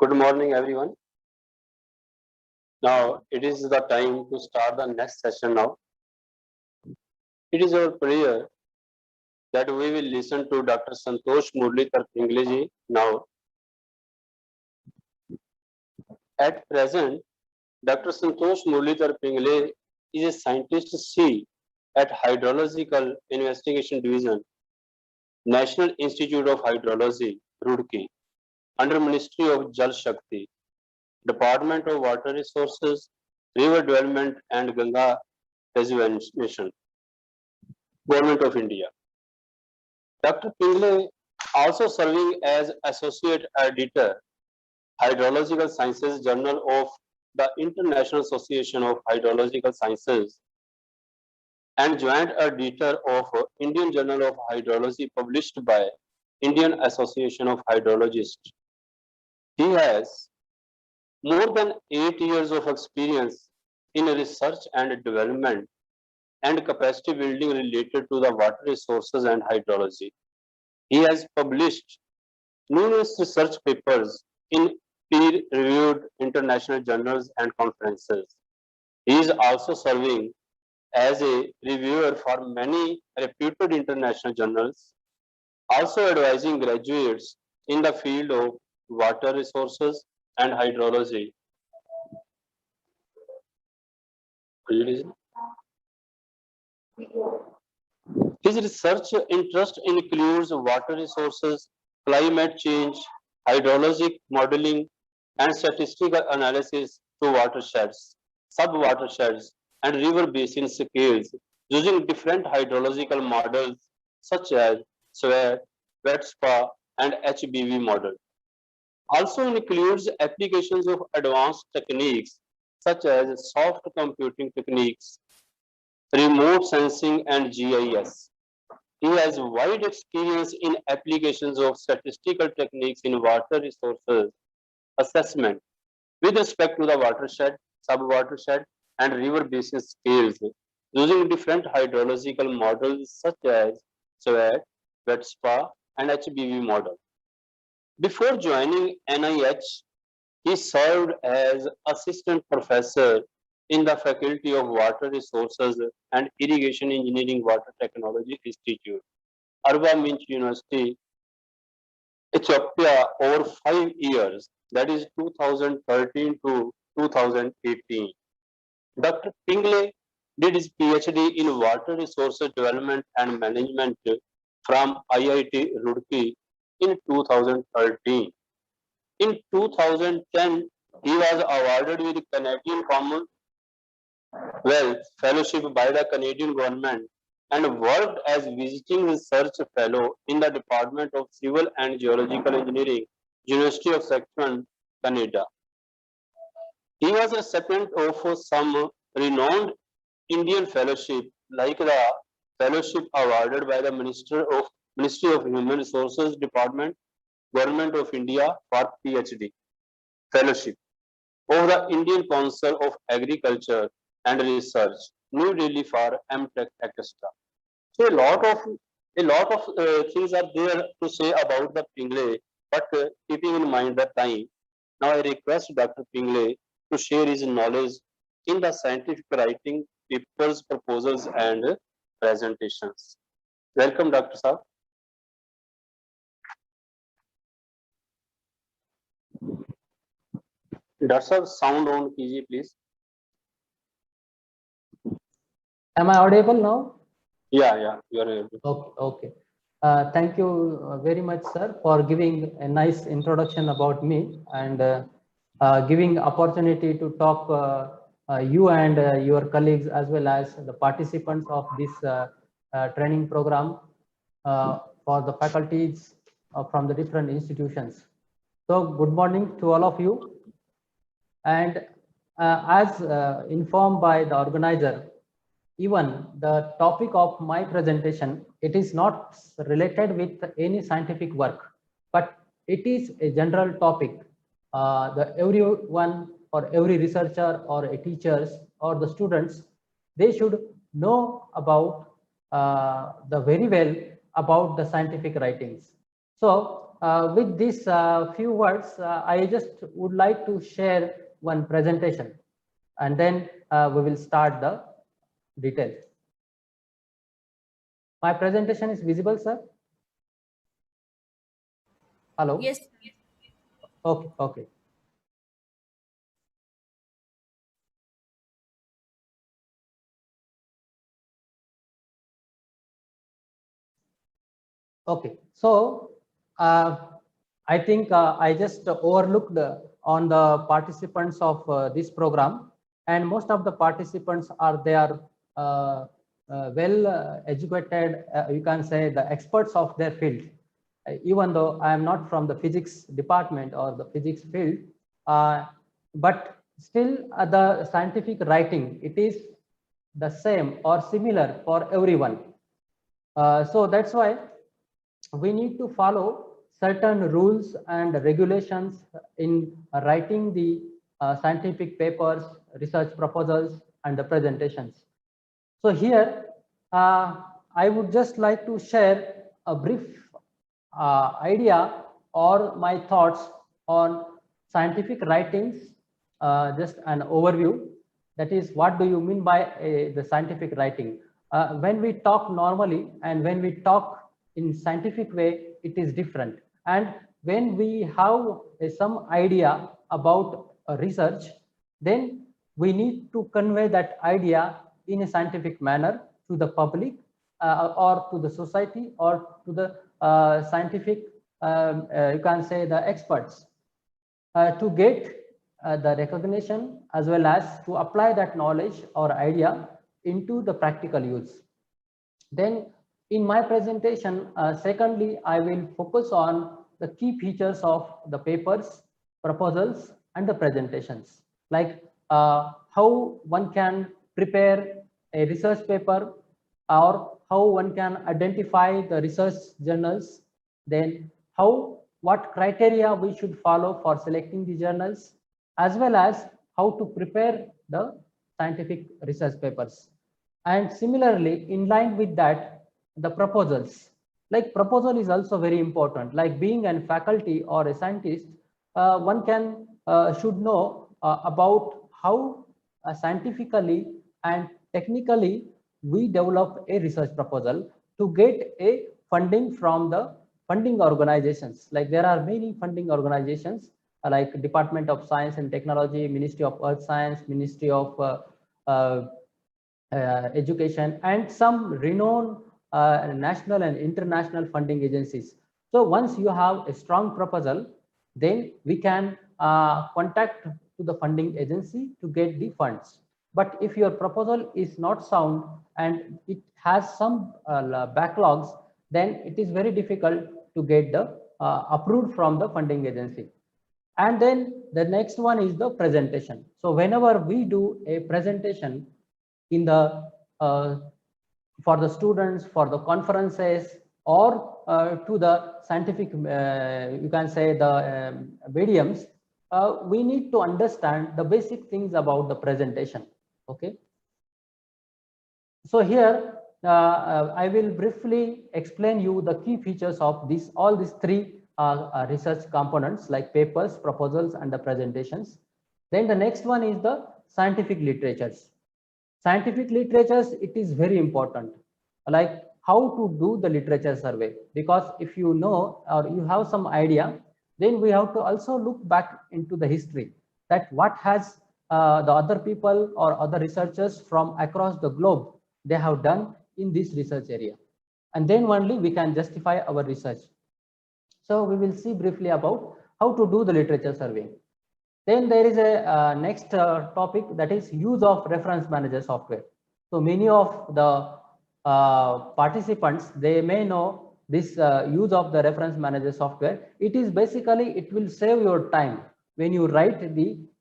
Good morning, everyone. Now it is the time to start the next session now. It is our prayer that we will listen to Dr. Santosh Murlikar Pingleji now. At present, Dr. Santosh Murlikar Pingle is a scientist C at Hydrological Investigation Division, National Institute of Hydrology, Roorkee, under Ministry of Jal Shakti, Department of Water Resources, River Development and Ganga Preservation, Government of India. Dr. Pingle also serving as Associate Editor, Hydrological Sciences Journal of the International Association of Hydrological Sciences and Joint Editor of Indian Journal of Hydrology published by Indian Association of Hydrologists. He has more than 8 years of experience in research and development and capacity building related to the water resources and hydrology. He has published numerous research papers in peer-reviewed international journals and conferences. He is also serving as a reviewer for many reputed international journals, also advising graduates in the field of water resources and hydrology. His research interest includes water resources, climate change, hydrologic modeling, and statistical analysis to watersheds, sub-watersheds, and river basin scales using different hydrological models such as SWAT, WETSPA, and HBV model. Also includes applications of advanced techniques such as soft computing techniques, remote sensing, and GIS. He has wide experience in applications of statistical techniques in water resources assessment with respect to the watershed, sub-watershed, and river basin scales using different hydrological models such as SWAT, WETSPA, and HBV model. Before joining NIH, he served as assistant professor in the Faculty of Water Resources and Irrigation Engineering Water Technology Institute, Arba Minch University, Ethiopia, over 5 years, that is 2013 to 2018. Dr. Pingle did his PhD in Water Resources Development and Management from IIT Roorkee in 2013. In 2010, he was awarded with the Canadian Commonwealth Fellowship by the Canadian government and worked as visiting research fellow in the Department of Civil and Geological Engineering, University of Saskatchewan, Canada. He was a recipient of some renowned Indian fellowship like the fellowship awarded by the Ministry of Human Resources Department, Government of India for PhD fellowship of the Indian Council of Agriculture and Research, New Delhi for MTech, etc. So a lot of things are there to say about the Pingle, but keeping in mind the time, now I request Dr. Pingle to share his knowledge in the scientific writing, papers, proposals, and presentations. Welcome, Dr. Saab. Dr. Saab, sound on कीजिए, please. Am I audible now? Yeah, you are able. Okay. Thank you very much, sir, for giving a nice introduction about me and giving opportunity to talk you and your colleagues as well as the participants of this training program for the faculties from the different institutions. So good morning to all of you. And as informed by the organizer, even the topic of my presentation, it is not related with any scientific work, but it is a general topic. Everyone or every researcher or a teachers or the students, they should know about the very well about the scientific writings. So with these few words, I just would like to share one presentation, and then we will start the details. My presentation is visible, sir? Hello? Yes. Okay, okay. Okay, so I think I just overlooked on the participants of this program, and most of the participants are well educated, you can say the experts of their field. Even though I am not from the physics department or the physics field, but still the scientific writing, it is the same or similar for everyone. So that's why we need to follow certain rules and regulations in writing the scientific papers, research proposals, and the presentations. So here, I would just like to share a brief idea or my thoughts on scientific writings, just an overview. That is, what do you mean by the scientific writing? When we talk normally and when we talk in scientific way, it is different. And when we have some idea about research, then we need to convey that idea in a scientific manner to the public or to the society or to the scientific, you can say the experts, to get the recognition as well as to apply that knowledge or idea into the practical use. Then in my presentation, secondly, I will focus on the key features of the papers, proposals, and the presentations, like how one can prepare a research paper or how one can identify the research journals, then what criteria we should follow for selecting the journals, as well as how to prepare the scientific research papers. And similarly, in line with that, the proposals, like proposal is also very important. Like being a faculty or a scientist, one can should know about how scientifically and technically we develop a research proposal to get a funding from the funding organizations. Like there are many funding organizations like Department of Science and Technology, Ministry of Earth Science, Ministry of Education, and some renowned national and international funding agencies. So once you have a strong proposal, then we can contact to the funding agency to get the funds. But if your proposal is not sound and it has some backlogs, then it is very difficult to get the approved from the funding agency. And then the next one is the presentation. So whenever we do a presentation in the for the students, for the conferences, or to the scientific, you can say the mediums, we need to understand the basic things about the presentation. Okay. So here I will briefly explain you the key features of all these three research components, like papers, proposals, and the presentations. Then the next one is the scientific literatures. Scientific literatures, it is very important, like how to do the literature survey, because if you know or you have some idea, then we have to also look back into the history, that what has the other people or other researchers from across the globe they have done in this research area, and then only we can justify our research. So we will see briefly about how to do the literature survey. Then there is a next topic, that is use of reference manager software. So many of the participants, they may know this use of the reference manager software. It is basically, it will save your time when you write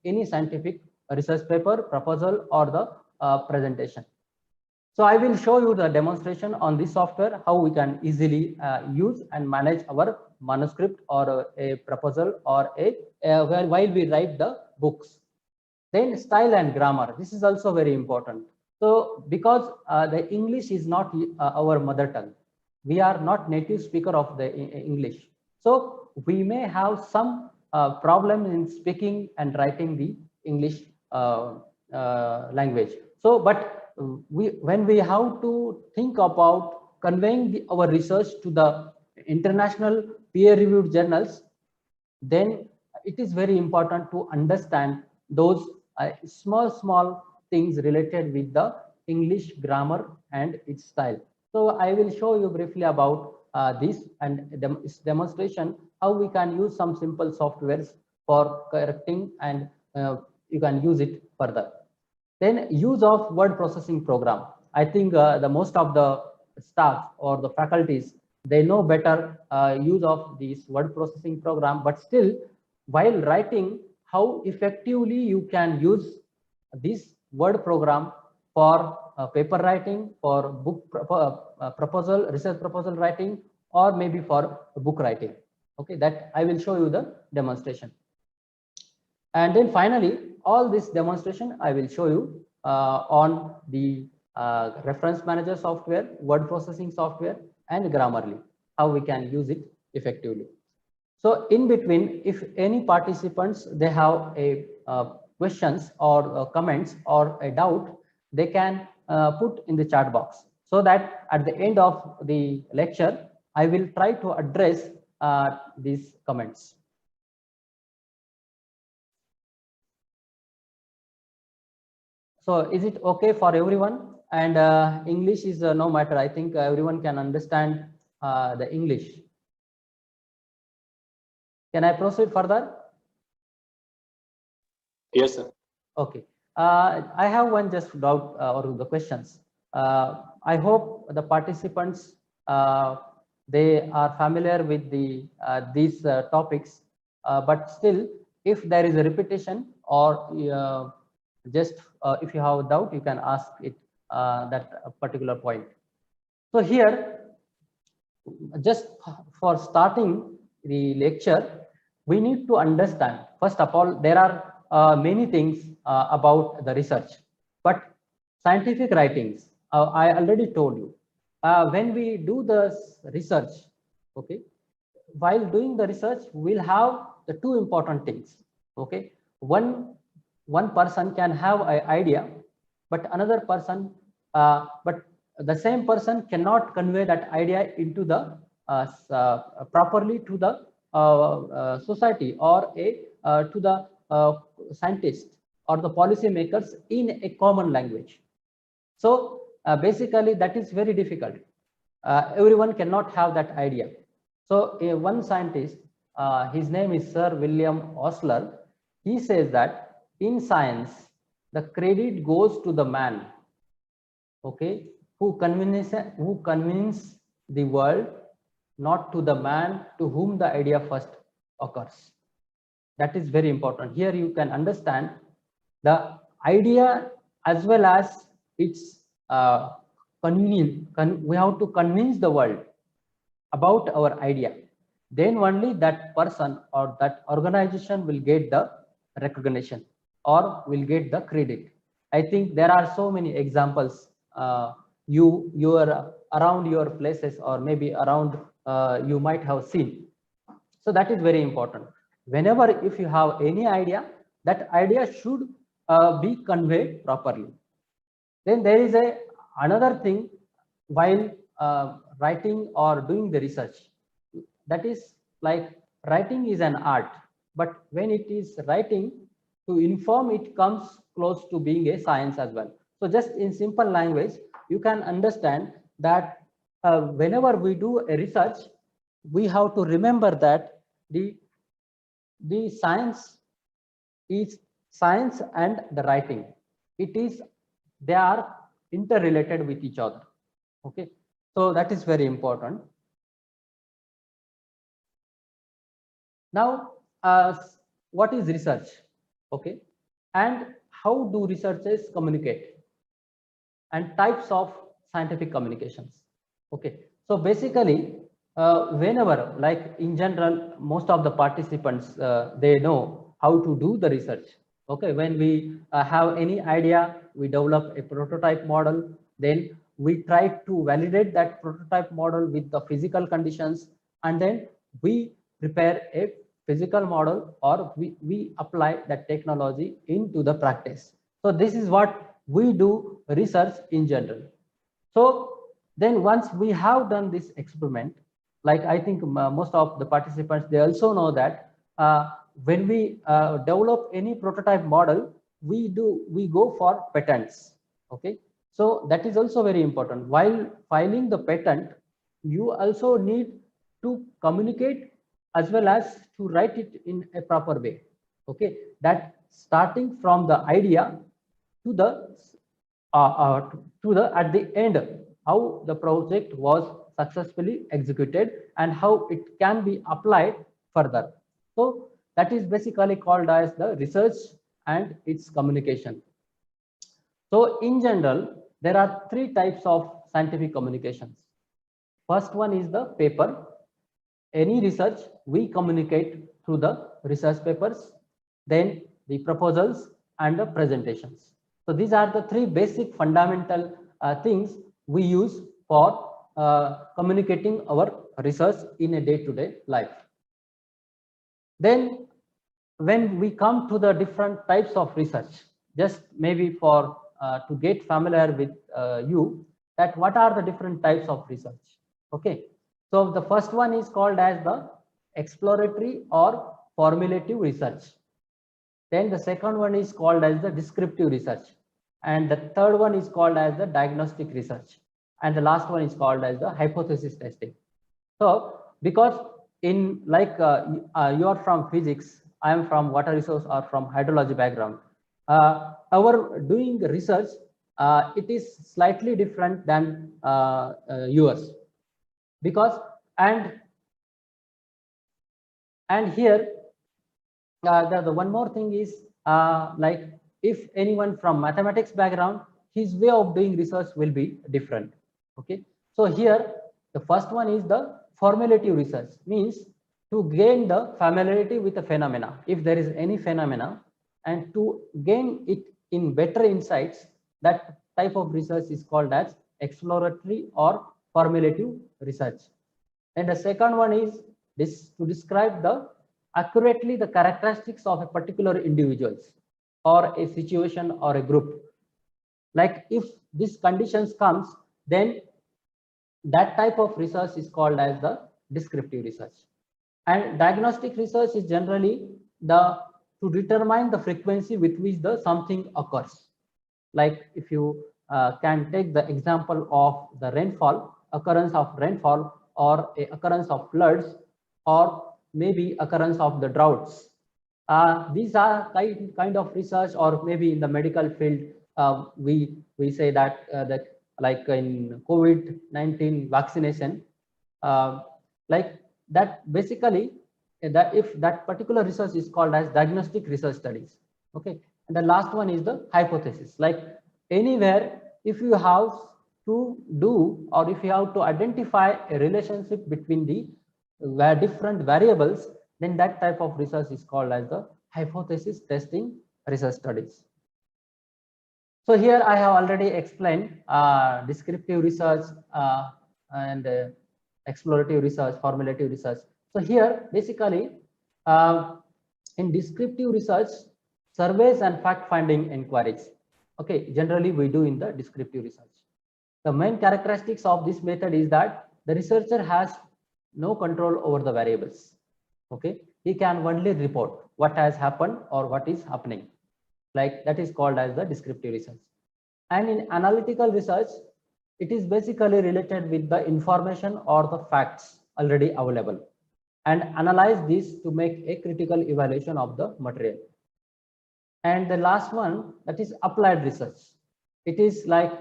any scientific research paper, proposal, or the presentation. So I will show you the demonstration on this software, how we can easily use and manage our manuscript or a proposal or while we write the books. Then style and grammar. This is also very important. So because the English is not our mother tongue, we are not native speaker of the English. So we may have some problem in speaking and writing the English language. So, but when we have to think about conveying our research to the international peer-reviewed journals, then it is very important to understand those small things related with the English grammar and its style. So I will show you briefly about this and its demonstration, how we can use some simple softwares for correcting, and you can use it further. Then use of word processing program. I think the most of the staff or the faculties, they know better use of this word processing program, but still while writing, how effectively you can use this word program for paper writing, for book proposal, research proposal writing, or maybe for book writing. Okay, that I will show you the demonstration. And then finally, all this demonstration I will show you on the reference manager software, word processing software, and Grammarly, how we can use it effectively. So in between, if any participants, they have a questions or comments or a doubt, they can put in the chat box, so that at the end of the lecture, I will try to address these comments. So is it okay for everyone? And English is no matter. I think everyone can understand the English. Can I proceed further? Yes, sir. Okay. I have one just doubt or the questions. I hope the participants they are familiar with the these topics, but still, if there is a repetition or just if you have a doubt, you can ask it that particular point. So here, just for starting the lecture, we need to understand, first of all, there are many things about the research, but scientific writings, I already told you, when we do the research, okay, while doing the research, we'll have the two important things. Okay, one person can have an idea, but another person, but the same person cannot convey that idea into the properly to the society or to the scientists or the policy makers in a common language. So basically, that is very difficult. Everyone cannot have that idea. So one scientist, his name is Sir William Osler, he says that in science, the credit goes to the man, okay, who convince the world, not to the man to whom the idea first occurs. That is very important. Here you can understand the idea as well as its convenience. We have to convince the world about our idea. Then only that person or that organization will get the recognition or will get the credit. I think there are so many examples. You are around your places or maybe around you might have seen. So that is very important. Whenever if you have any idea, that idea should be conveyed properly. Then there is another thing while writing or doing the research. That is like writing is an art, but when it is writing to inform, it comes close to being a science as well. So just in simple language, you can understand that whenever we do a research, we have to remember that the science is science and the writing. It is, they are interrelated with each other. Okay, so that is very important. Now, what is research? Okay, and how do researchers communicate? And types of scientific communications. Okay, so basically, whenever, like in general, most of the participants they know how to do the research. Okay, when we have any idea, we develop a prototype model, then we try to validate that prototype model with the physical conditions, and then we prepare a physical model or we apply that technology into the practice. So this is what we do research in general. So then once we have done this experiment, like I think most of the participants, they also know that when we develop any prototype model, we go for patents. Okay, so that is also very important. While filing the patent, you also need to communicate as well as to write it in a proper way. Okay, that starting from the idea to the at the end how the project was successfully executed and how it can be applied further. So that is basically called as the research and its communication. So in general, there are three types of scientific communications. First one is the paper. Any research we communicate through the research papers, then the proposals and the presentations. So these are the three basic fundamental things we use for communicating our research in a day-to-day life. Then when we come to the different types of research, just maybe for to get familiar with you, that what are the different types of research. Okay, so the first one is called as the exploratory or formulative research. Then the second one is called as the descriptive research, and the third one is called as the diagnostic research, and the last one is called as the hypothesis testing. So because in like you are from physics, I am from water resource or from hydrology background, our doing research, it is slightly different than yours, because and here the one more thing is like if anyone from mathematics background, his way of doing research will be different. Okay, so here the first one is the formulative research, means to gain the familiarity with the phenomena, if there is any phenomena, and to gain it in better insights, that type of research is called as exploratory or formulative research. And the second one is this, to describe the accurately the characteristics of a particular individuals or a situation or a group. Like if these conditions comes, then that type of research is called as the descriptive research. And diagnostic research is generally the to determine the frequency with which the something occurs. Like if you can take the example of the rainfall, occurrence of rainfall, or a occurrence of floods, or maybe occurrence of the droughts. These are kind of research, or maybe in the medical field, we say that like in COVID-19 vaccination, like that basically that if that particular research is called as diagnostic research studies. Okay, and the last one is the hypothesis. Like anywhere, if you have to do or if you have to identify a relationship between the different variables, then that type of research is called as the hypothesis testing research studies. So here I have already explained descriptive research and explorative research, formulative research. So here basically in descriptive research, surveys and fact-finding inquiries. Okay, generally we do in the descriptive research. The main characteristics of this method is that the researcher has no control over the variables. Okay, he can only report what has happened or what is happening. Like that is called as the descriptive research. And in analytical research, it is basically related with the information or the facts already available and analyze this to make a critical evaluation of the material. And the last one, that is applied research. It is like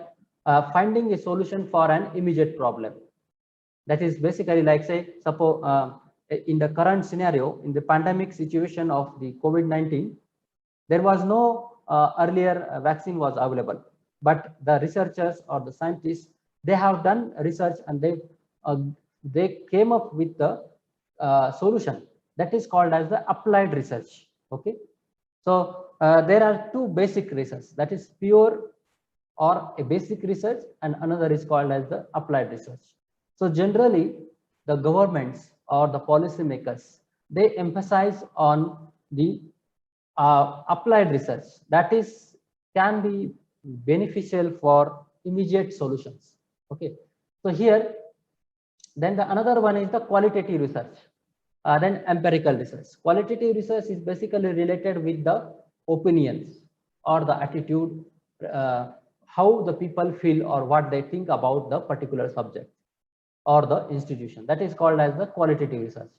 finding a solution for an immediate problem. That is basically like, say, suppose in the current scenario, in the pandemic situation of the COVID-19, there was no earlier vaccine was available, but the researchers or the scientists, they have done research and they came up with the solution that is called as the applied research. Okay, so there are two basic research, that is pure or a basic research, and another is called as the applied research. So generally the governments or the policymakers, they emphasize on the applied research that is can be beneficial for immediate solutions. Okay, so here then the another one is the qualitative research, then empirical research. Qualitative research is basically related with the opinions or the attitude, uh, how the people feel or what they think about the particular subject or the institution. That is called as the qualitative research.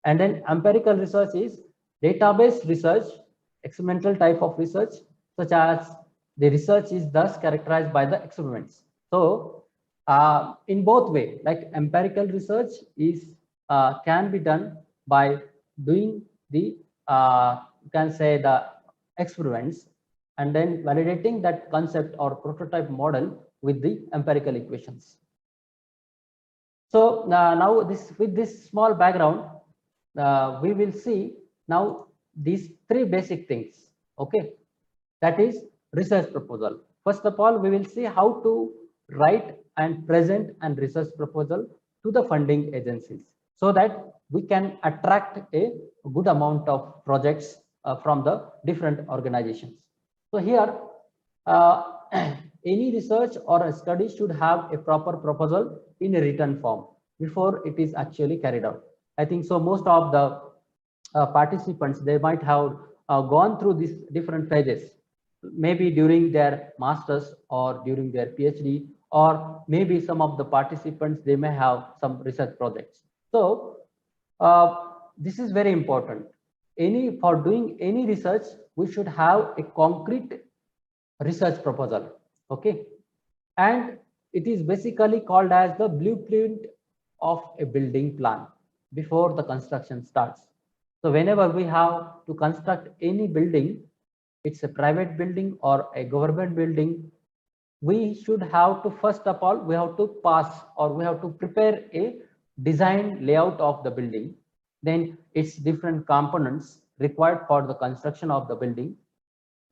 And then empirical research is database research, experimental type of research, such as the research is thus characterized by the experiments. So in both way, like empirical research is can be done by doing the you can say the experiments and then validating that concept or prototype model with the empirical equations. So now this with this small background, we will see now these three basic things. Okay, that is research proposal. First of all, we will see how to write and present and research proposal to the funding agencies so that we can attract a good amount of projects from the different organizations. So here, any research or a study should have a proper proposal in a written form before it is actually carried out. I think so. Most of the participants, they might have gone through these different phases, maybe during their masters or during their PhD, or maybe some of the participants, they may have some research projects. So this is very important. For doing any research, we should have a concrete research proposal. Okay, and it is basically called as the blueprint of a building plan before the construction starts. So whenever we have to construct any building, it's a private building or a government building, we should have to, first of all, we have to pass or we have to prepare a design layout of the building, then its different components required for the construction of the building,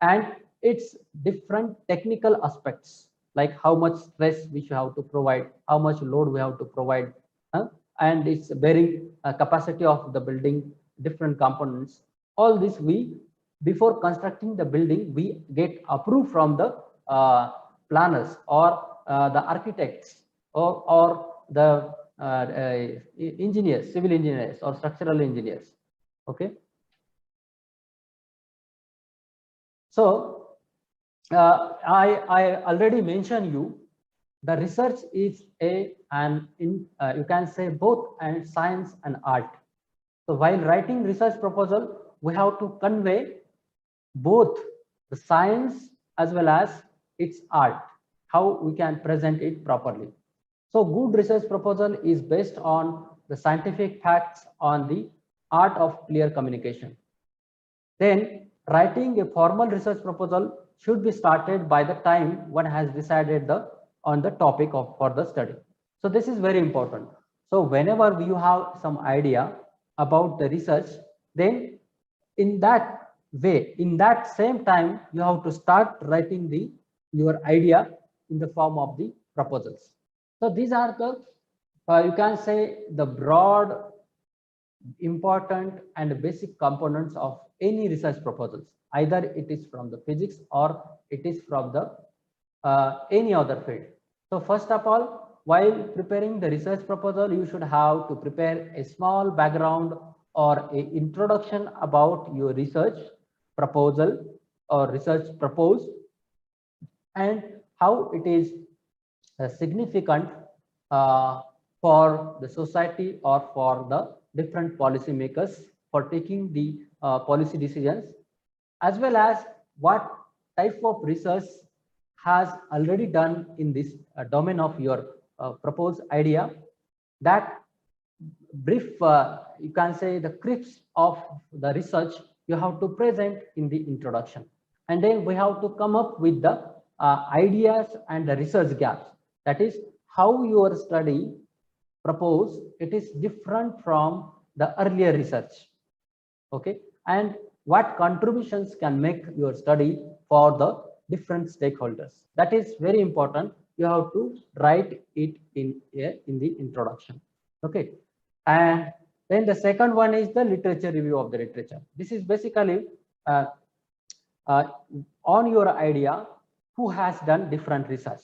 and its different technical aspects, like how much stress we should have to provide, how much load we have to provide, and its bearing capacity of the building, different components. All this we, before constructing the building, we get approved from the planners or the architects or the engineers, civil engineers or structural engineers. Okay. So I already mentioned you the research is you can say both and science and art. So while writing research proposal, we have to convey both the science as well as its art, how we can present it properly. So good research proposal is based on the scientific facts on the art of clear communication. Then writing a formal research proposal should be started by the time one has decided on the topic for the study. So this is very important. So whenever you have some idea about the research, then in that way, in that same time, you have to start writing your idea in the form of the proposals. So these are the you can say the broad, important and basic components of any research proposals. Either it is from the physics or it is from the any other field. So first of all, while preparing the research proposal, you should have to prepare a small background or a introduction about your research proposal or research proposed and how it is significant for the society or for the different policy makers for taking the policy decisions, as well as what type of research has already done in this domain of your proposed idea. That brief, you can say the crisp of the research you have to present in the introduction. And then we have to come up with the ideas and the research gaps. That is how your study proposed, it is different from the earlier research. Okay. And what contributions can make your study for the different stakeholders. That is very important. You have to write it in the introduction. Okay. And Then the second one is the literature review of the literature. This is basically uh, uh, on your idea, who has done different research,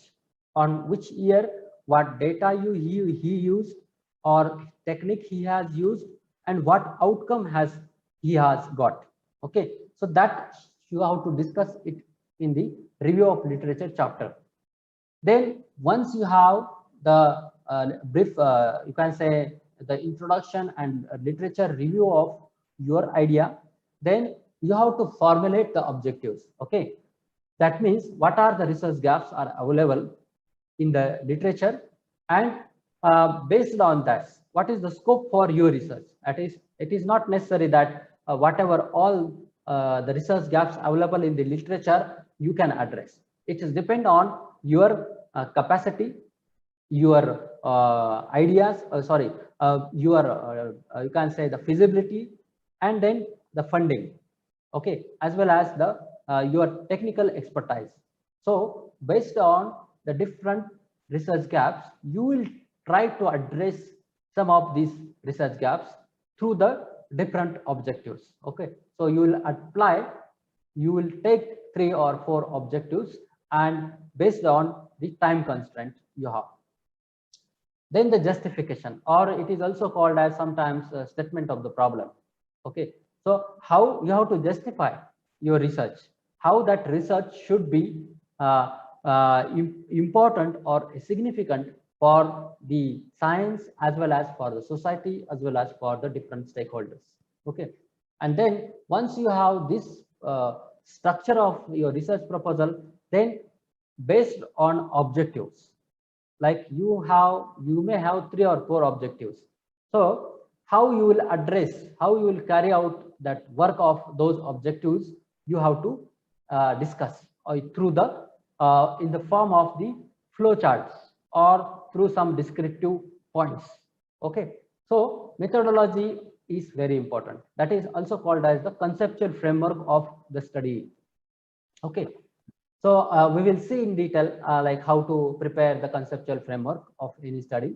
on which year, what data he used, or technique he has used, and what outcome he has got. Okay, so that you have to discuss it in the review of literature chapter. Then once you have the brief, you can say the introduction and literature review of your idea, then you have to formulate the objectives. Okay, that means what are the research gaps are available in the literature, and based on that, what is the scope for your research? That is, it is not necessary that whatever all the research gaps available in the literature you can address. It is depend on your capacity, your ideas, your you can say the feasibility, and then the funding. Okay, as well as the your technical expertise. So based on the different research gaps, you will try to address some of these research gaps through the different objectives. Okay, so you will apply, you will take 3 or 4 objectives, and based on the time constraint you have. Then the justification, or it is also called as sometimes a statement of the problem. Okay, so how you have to justify your research, how that research should be important or significant for the science, as well as for the society, as well as for the different stakeholders. Okay, and then once you have this structure of your research proposal, then based on objectives, like you may have 3 or 4 objectives. So how you will address, how you will carry out that work of those objectives, you have to discuss through the in the form of the flow charts or through some descriptive points. Okay, so methodology is very important. That is also called as the conceptual framework of the study. Okay, so we will see in detail like how to prepare the conceptual framework of any study.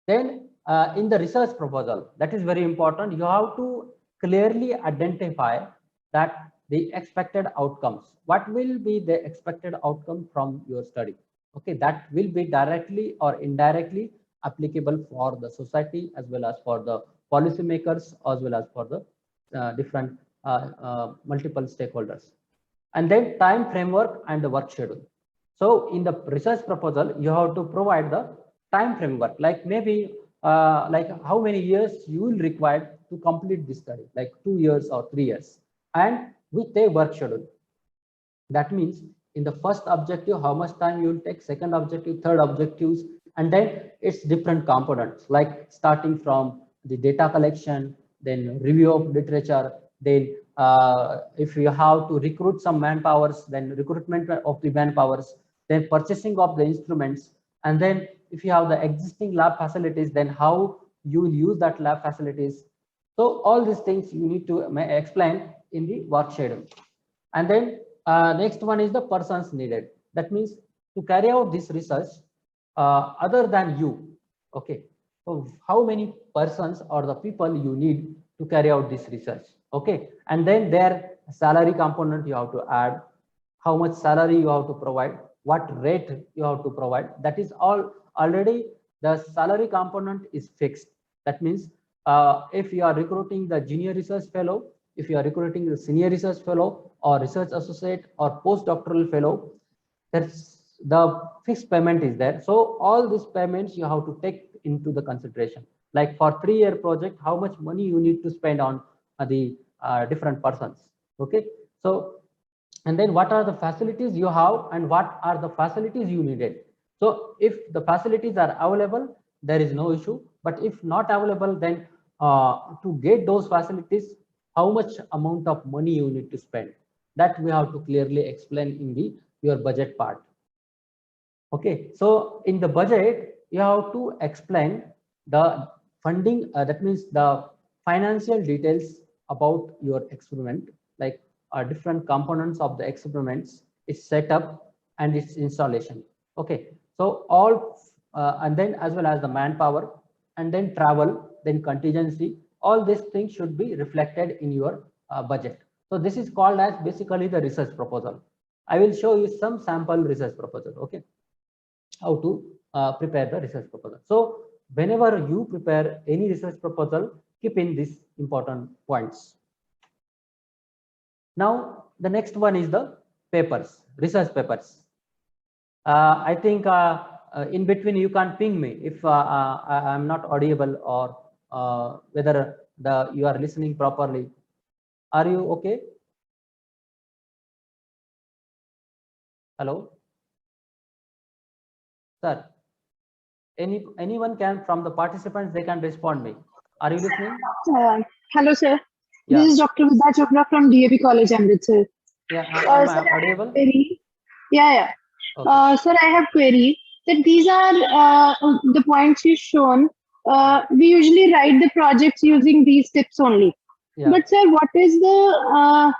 Then in the research proposal, that is very important. You have to clearly identify that the expected outcomes. What will be the expected outcome from your study? Okay, that will be directly or indirectly applicable for the society, as well as for the policymakers, as well as for the different multiple stakeholders. And then time framework and the work schedule. So in the research proposal, you have to provide the time framework, like maybe like how many years you will require to complete this study, like 2 years or 3 years, and with a work schedule. That means in the first objective, how much time you will take, second objective, third objectives, and then it's different components, like starting from the data collection, then review of literature, then if you have to recruit some manpowers, then recruitment of the manpowers, then purchasing of the instruments, and then if you have the existing lab facilities, then how you will use that lab facilities. So all these things you need to explain in the work schedule. And then next one is the persons needed. That means to carry out this research other than you. Okay, so how many persons or the people you need to carry out this research? Okay, and then their salary component you have to add, how much salary you have to provide, what rate you have to provide. That is all already, the salary component is fixed. That means if you are recruiting the junior research fellow, if you are recruiting the senior research fellow or research associate or postdoctoral fellow, that's the fixed payment is there. So all these payments you have to take into the consideration. Like for 3-year project, how much money you need to spend on the different persons. Okay, so and then what are the facilities you have and what are the facilities you needed. So if the facilities are available, there is no issue, but if not available, then to get those facilities, how much amount of money you need to spend, that we have to clearly explain in the your budget part. Okay, so in the budget you have to explain the funding, that means the financial details about your experiment, like different components of the experiments, its setup and its installation. Okay, so all and then as well as the manpower, and then travel, then contingency, all these things should be reflected in your budget. So this is called as basically the research proposal. I will show you some sample research proposal. Okay, how to prepare the research proposal. So whenever you prepare any research proposal, keep in these important points. Now the next one is the papers, research papers. I think in between you can ping me if I'm not audible or whether you are listening properly. Are you okay? Hello, sir. Anyone can from the participants, they can respond me. Are you listening? Hello, sir. Yeah. This is Dr. Vidya Chopra from DAV College, Amritsar. Yeah, am I Sir, audible? Yeah. Okay. Sir, I have query that these are the points you've shown. We usually write the projects using these tips only. Yeah. But sir, what is the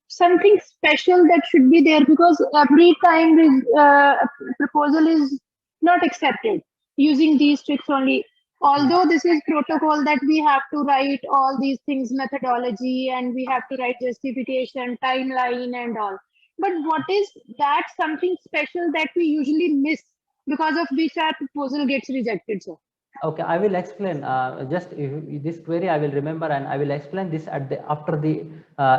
something special that should be there, because every time a proposal is not accepted using these tricks only. Although this is protocol that we have to write all these things, methodology, and we have to write justification, timeline, and all. But what is that something special that we usually miss, because of which our proposal gets rejected, sir? Okay, I will explain. Just this query I will remember, and I will explain this at the after the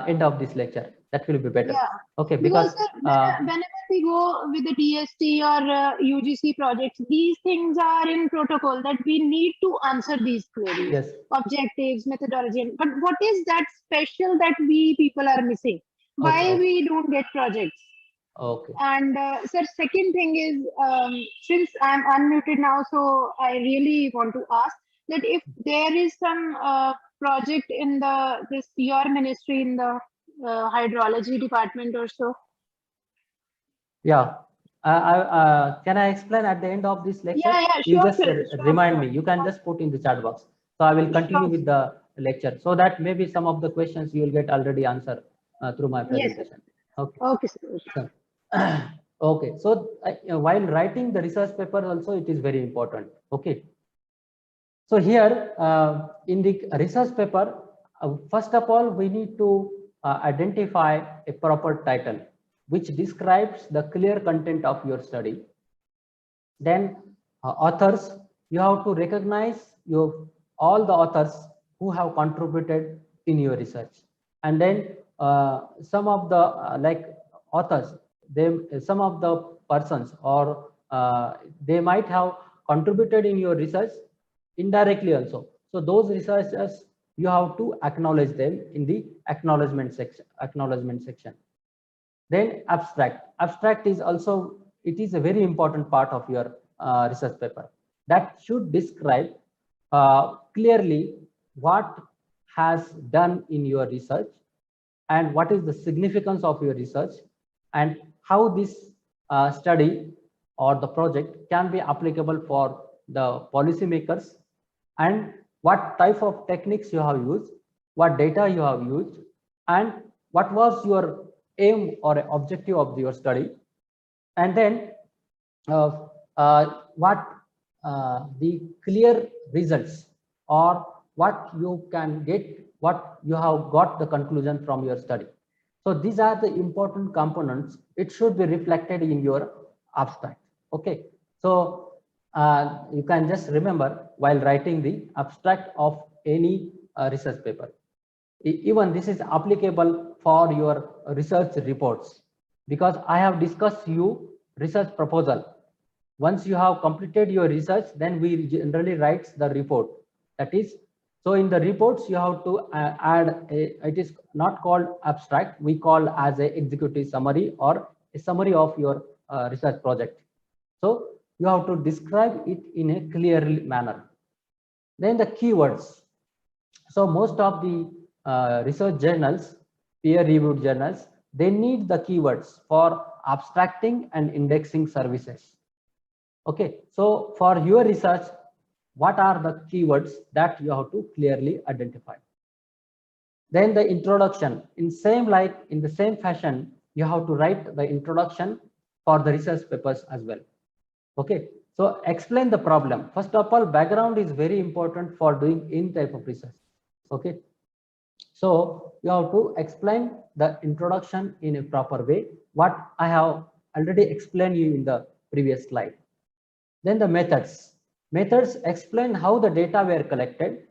end of this lecture. That will be better. Yeah. Okay, Because because whenever we go with the DST or UGC projects, these things are in protocol that we need to answer these queries, yes, objectives, methodology. But what is that special that we people are missing? Why okay. we don't get projects? Okay. And sir, second thing is, since I'm unmuted now, so I really want to ask that if there is some project in your ministry in the hydrology department or so. Yeah. Can I explain at the end of this lecture? Yeah, You sure, just sure, remind sure. me. You can just put in the chat box. So I will continue Sure. with the lecture, so that maybe some of the questions you will get already answered through my presentation. Yes. Okay. Okay, sir. Okay. So while writing the research paper, also it is very important. Okay. So here in the research paper, first of all, we need to identify a proper title which describes the clear content of your study. Then authors, you have to recognize all the authors who have contributed in your research. And then some of the like authors, some of the persons or they might have contributed in your research indirectly also. So those researchers, you have to acknowledge them in the acknowledgement section. Then abstract is also, it is a very important part of your research paper that should describe clearly what has done in your research and what is the significance of your research and how this study or the project can be applicable for the policymakers, and what type of techniques you have used, what data you have used, and what was your aim or objective of your study, and then what the clear results or what you can get, what you have got the conclusion from your study. So these are the important components. It should be reflected in your abstract. Okay, so you can just remember while writing the abstract of any research paper. Even this is applicable for your research reports, because I have discussed you research proposal. Once you have completed your research, then we generally write the report. That is, so in the reports you have to add it is not called abstract, we call as a executive summary or a summary of your research project. So you have to describe it in a clear manner. Then the keywords. So most of the research journals, peer-reviewed journals, they need the keywords for abstracting and indexing services. Okay, so for your research, what are the keywords that you have to clearly identify? Then the introduction, in the same fashion, you have to write the introduction for the research papers as well. Okay, So explain the problem. First of all, background is very important for doing any type of research. Okay. So you have to explain the introduction in a proper way, what I have already explained you in the previous slide. Then the methods. Methods explain how the data were collected.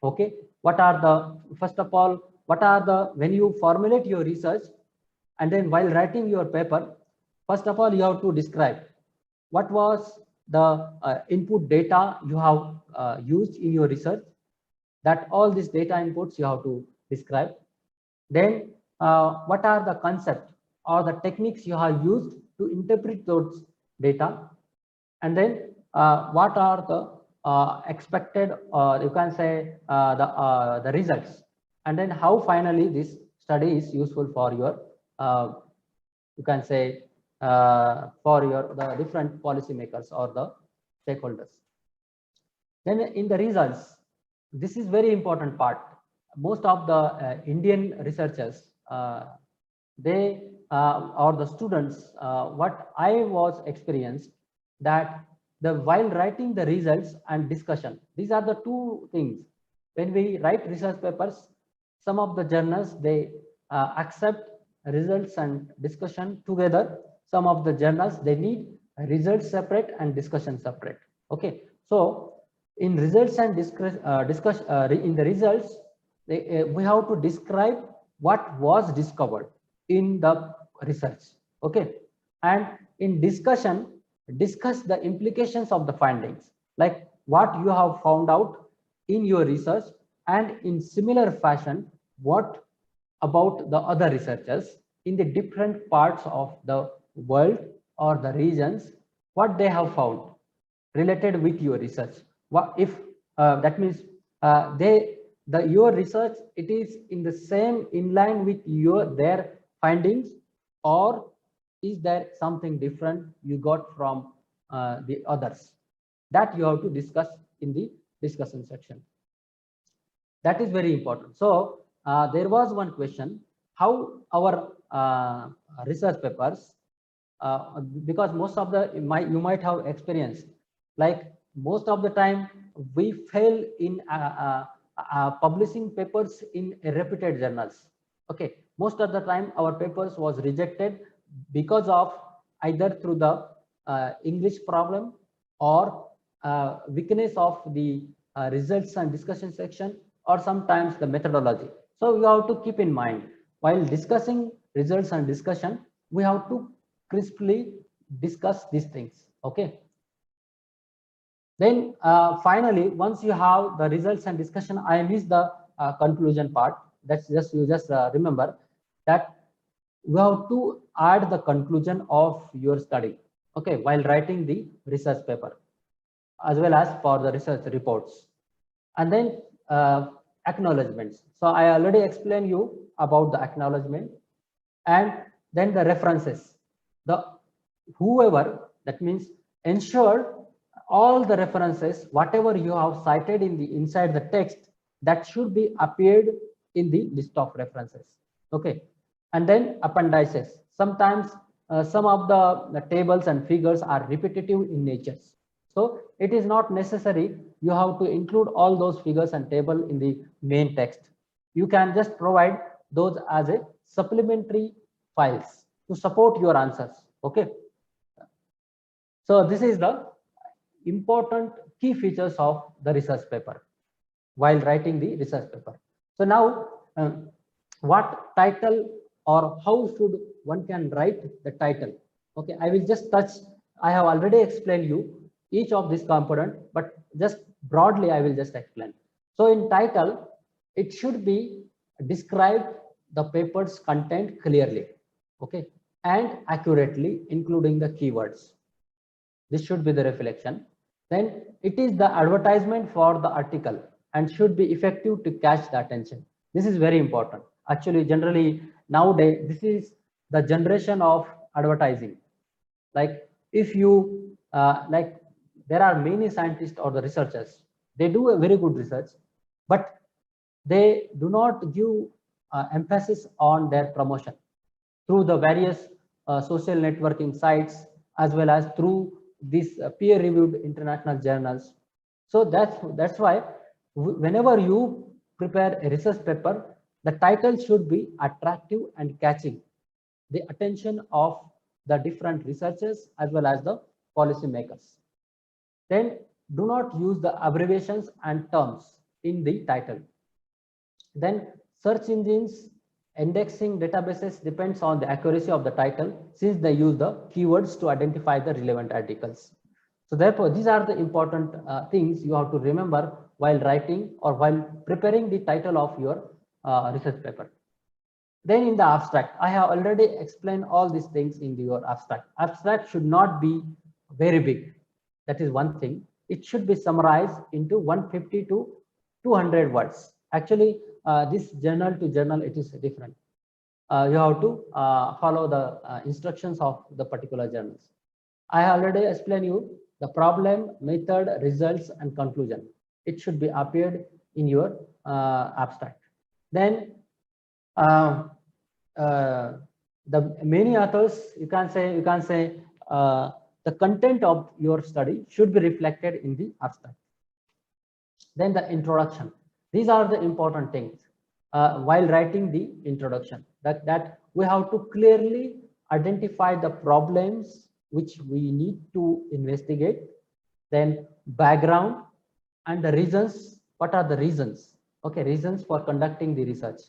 Okay. What are the, first of all, what are the, when you formulate your research and then while writing your paper, first of all, you have to describe what was the input data you have used in your research, that all these data inputs you have to describe. Then what are the concepts or the techniques you have used to interpret those data, and then what are the expected, or you can say the results, and then how finally this study is useful for your you can say for your the different policymakers or the stakeholders. Then in the results, this is very important part. Most of the Indian researchers, they or the students, what I was experienced, that the while writing the results and discussion, these are the two things. When we write research papers, some of the journals, they accept results and discussion together. Some of the journals, they need results separate and discussion separate. Okay, so in results and in the results, we have to describe what was discovered in the research. Okay, and in discussion, discuss the implications of the findings, like what you have found out in your research, and in similar fashion, what about the other researchers in the different parts of the world or the regions, what they have found related with your research. What if that means your research, it is in the same in line with their findings, or is there something different you got from the others? That you have to discuss in the discussion section. That is very important. So there was one question, how our research papers, because most of the you might have experienced, like most of the time we fail in publishing papers in reputed journals. Okay, most of the time our papers was rejected because of either through the English problem or weakness of the results and discussion section, or sometimes the methodology. So we have to keep in mind, while discussing results and discussion, we have to crisply discuss these things. Okay. Then finally, once you have the results and discussion, I missed the conclusion part. That's just, you just remember that you have to add the conclusion of your study. Okay, while writing the research paper, as well as for the research reports. And then acknowledgements. So I already explained you about the acknowledgement, and then the references. The whoever, that means ensure all the references, whatever you have cited in the inside the text, that should be appeared in the list of references. Okay, and then appendices. Sometimes some of the tables and figures are repetitive in nature. So it is not necessary you have to include all those figures and table in the main text. You can just provide those as a supplementary files to support your answers. Okay. So this is the important key features of the research paper while writing the research paper. So now what title or how should one can write the title? Okay, I will just touch, I have already explained you each of this component, but just broadly I will just explain. So in title, it should be describe the paper's content clearly, okay, and accurately, including the keywords. This should be the reflection. Then it is the advertisement for the article and should be effective to catch the attention. This is very important. Actually, generally nowadays, this is the generation of advertising. Like if you like, there are many scientists or the researchers, they do a very good research, but they do not give emphasis on their promotion through the various social networking sites, as well as through these peer-reviewed international journals. So that's why whenever you prepare a research paper, the title should be attractive and catching the attention of the different researchers as well as the policymakers. Then do not use the abbreviations and terms in the title. Then search engines indexing databases depends on the accuracy of the title, since they use the keywords to identify the relevant articles. So therefore, these are the important things you have to remember while writing or while preparing the title of your research paper. Then in the abstract, I have already explained all these things in your abstract. Abstract should not be very big. That is one thing. It should be summarized into 150 to 200 words. Actually, this journal to journal, it is different. You have to follow the instructions of the particular journals. I already explained you the problem, method, results, and conclusion. It should be appeared in your abstract. Then the many authors, you can say the content of your study should be reflected in the abstract. Then the introduction. These are the important things while writing the introduction, that we have to clearly identify the problems which we need to investigate, then background and the reasons. What are the reasons? Okay, reasons for conducting the research.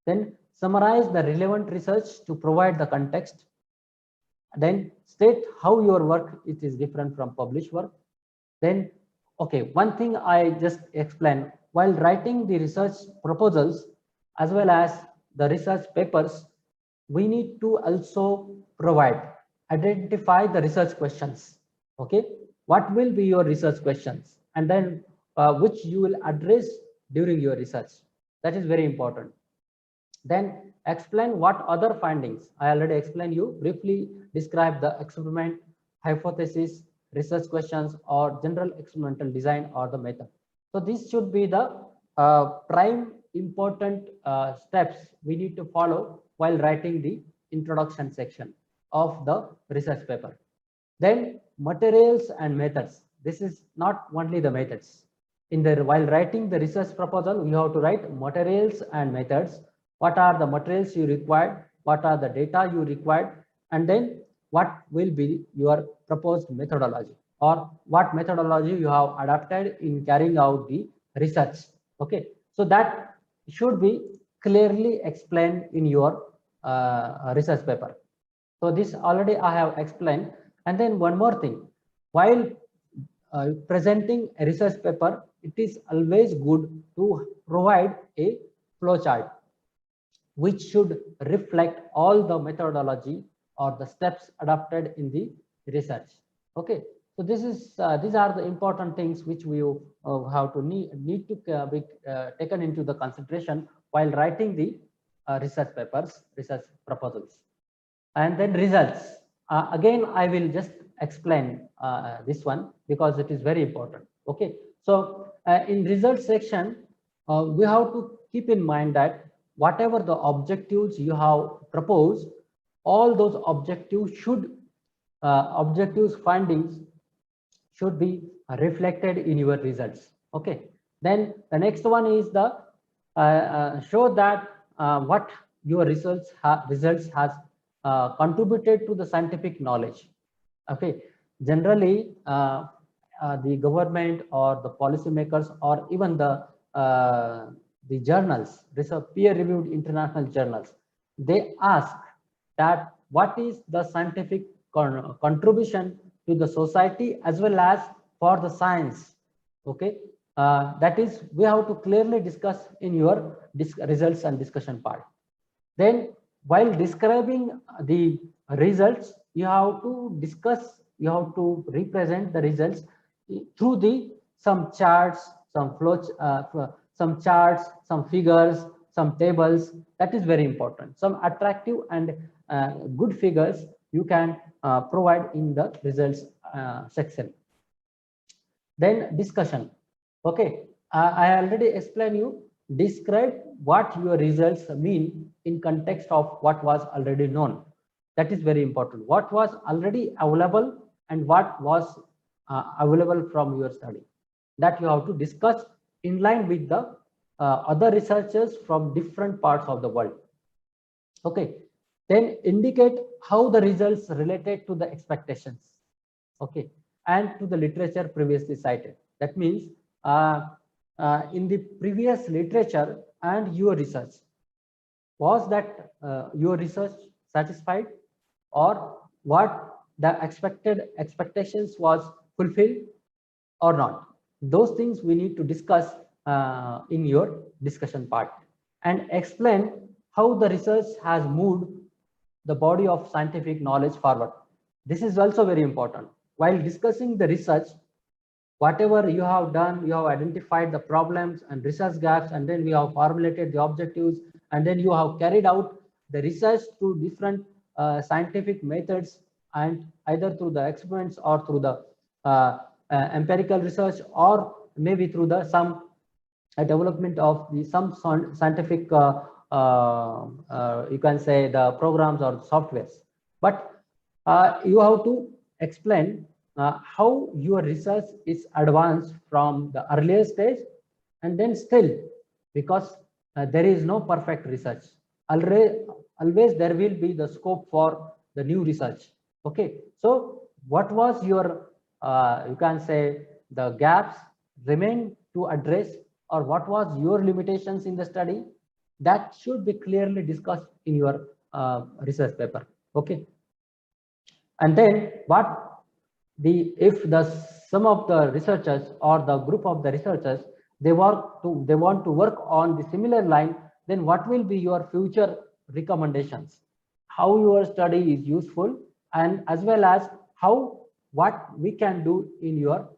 Then summarize the relevant research to provide the context. Then state how your work it is different from published work. Then, okay, one thing I just explained, while writing the research proposals as well as the research papers, we need to also identify the research questions. Okay, what will be your research questions, and then which you will address during your research. That is very important. Then explain what other findings. I already explained you, briefly describe the experiment, hypothesis, research questions, or general experimental design or the method. So this should be the prime important steps we need to follow while writing the introduction section of the research paper. Then materials and methods. This is not only the methods. While writing the research proposal, you have to write materials and methods. What are the materials you required? What are the data you required? And then what will be your proposed methodology, or what methodology you have adapted in carrying out the research. Okay, so that should be clearly explained in your research paper. So this already I have explained. And then one more thing, while presenting a research paper, it is always good to provide a flowchart which should reflect all the methodology or the steps adopted in the research. Okay, so these are the important things which we have to need to be taken into the consideration while writing the research papers, research proposals. And then results. Again, I will just explain this one because it is very important. Okay, so in results section, we have to keep in mind that whatever the objectives you have proposed, all those objectives findings should be reflected in your results. Okay, then the next one is the show that what your results has contributed to the scientific knowledge. Okay, generally the government or the policymakers or even the journals, peer-reviewed international journals, they ask that what is the scientific contribution to the society as well as for the science. Okay, that is we have to clearly discuss in your results and discussion part. Then while describing the results, you have to discuss, you have to represent the results through some charts, some charts, some figures, some tables. That is very important. Some attractive and good figures you can provide in the results section. Then discussion. Okay, I already explained you, describe what your results mean in context of what was already known. That is very important. What was already available and what was available from your study. That you have to discuss in line with the other researchers from different parts of the world. Okay, then indicate how the results related to the expectations. Okay, and to the literature previously cited. That means in the previous literature and your research, was that your research satisfied, or what the expected expectations was fulfilled or not? Those things we need to discuss in your discussion part, and explain how the research has moved the body of scientific knowledge forward. This is also very important. While discussing the research, whatever you have done, you have identified the problems and research gaps, and then we have formulated the objectives, and then you have carried out the research through different scientific methods, and either through the experiments or through the empirical research, or maybe through the some development of the some scientific you can say the programs or softwares. But you have to explain how your research is advanced from the earlier stage, and then still, because there is no perfect research, always there will be the scope for the new research. Okay, so what was your you can say the gaps remain to address, or what was your limitations in the study, that should be clearly discussed in your research paper. Okay, and then what if the some of the researchers or the group of the researchers they want to work on the similar line, then what will be your future recommendations, how your study is useful, and as well as how what we can do in your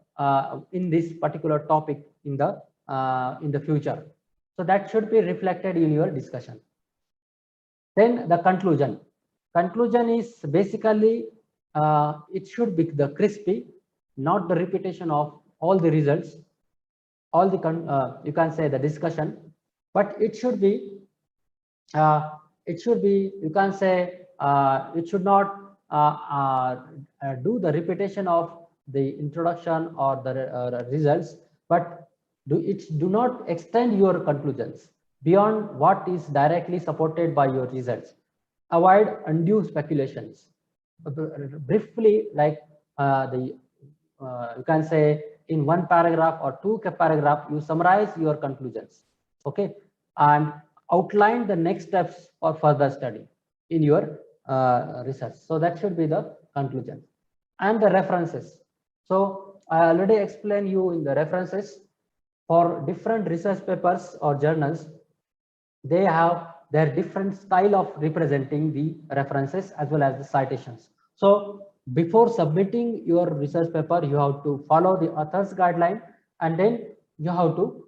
in this particular topic in the future. So that should be reflected in your discussion. Then the conclusion. Conclusion is basically it should be the crispy, not the repetition of all the results, all the you can say the discussion, but it should be you can say it should not do the repetition of the introduction or the results, but do not extend your conclusions beyond what is directly supported by your results. Avoid undue speculations. Briefly, like you can say in one paragraph or two paragraph, you summarize your conclusions. Okay, and outline the next steps for further study in your research. So that should be the conclusion. And the references. So I already explained you in the references for different research papers or journals. They have their different style of representing the references as well as the citations. So before submitting your research paper, you have to follow the author's guideline, and then you have to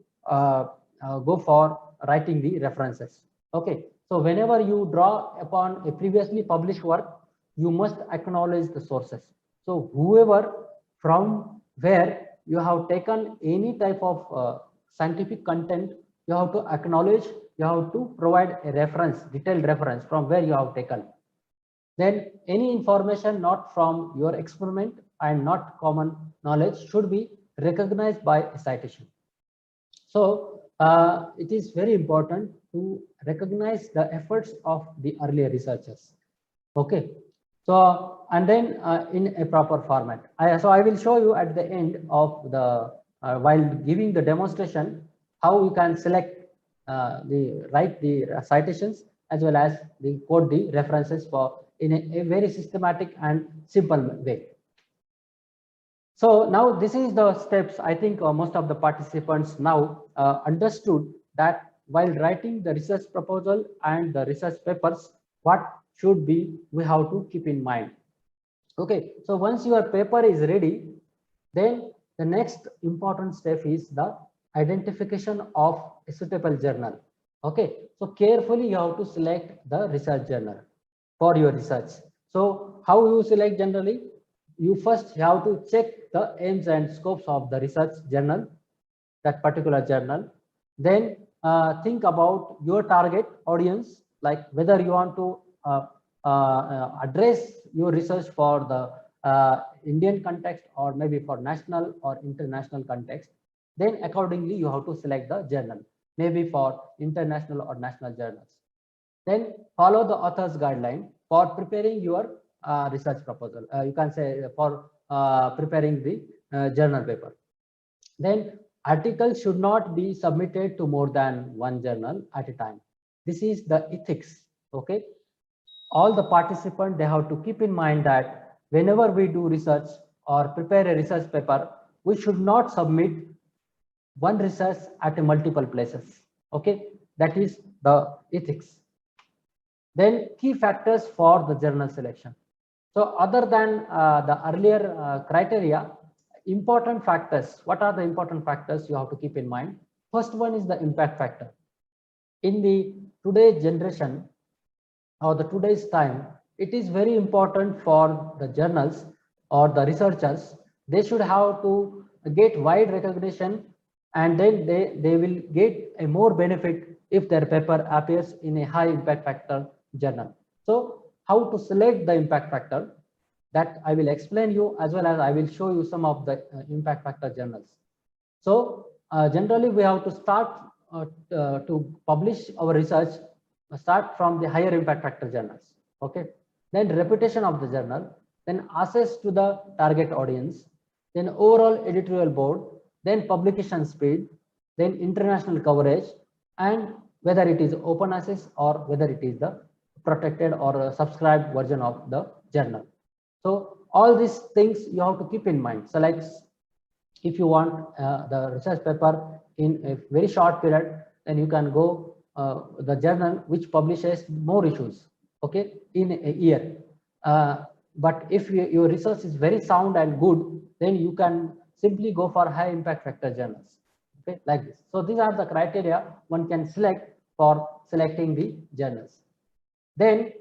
go for writing the references. Okay, so whenever you draw upon a previously published work, you must acknowledge the sources. So whoever from where you have taken any type of scientific content, you have to acknowledge, you have to provide a reference, detailed reference from where you have taken. Then any information not from your experiment and not common knowledge should be recognized by a citation. So it is very important to recognize the efforts of the earlier researchers. Okay, so and then in a proper format. So I will show you at the end of the while giving the demonstration how you can select write the citations as well as the code the references for in a very systematic and simple way. So now this is the steps. I think most of the participants now understood that while writing the research proposal and the research papers, what should be we have to keep in mind. Okay, so once your paper is ready, then the next important step is the identification of a suitable journal. Okay, so carefully you have to select the research journal for your research. So how you select generally? You first have to check the aims and scopes of the research journal, that particular journal. Then think about your target audience, like whether you want to address your research for the Indian context or maybe for national or international context, then accordingly you have to select the journal, maybe for international or national journals. Then follow the author's guideline for preparing your research proposal. You can say for preparing the journal paper. Then articles should not be submitted to more than one journal at a time. This is the ethics. Okay, all the participants, they have to keep in mind that whenever we do research or prepare a research paper, we should not submit one research at a multiple places. Okay, that is the ethics. Then key factors for the journal selection. So other than the earlier criteria, important factors, what are the important factors you have to keep in mind? First one is the impact factor. In the today's generation or the today's time, it is very important for the journals or the researchers. They should have to get wide recognition, and then they will get a more benefit if their paper appears in a high impact factor journal. So how to select the impact factor, that I will explain you, as well as I will show you some of the impact factor journals. So generally we have to start to publish our research, start from the higher impact factor journals. Okay, then reputation of the journal, then access to the target audience, then overall editorial board, then publication speed, then international coverage, and whether it is open access or whether it is the protected or subscribed version of the journal. So all these things you have to keep in mind. So like if you want the research paper in a very short period, then you can go the journal which publishes more issues, okay, in a year. But if your research is very sound and good, then you can simply go for high impact factor journals, okay, like this. So these are the criteria one can select for selecting the journals. Then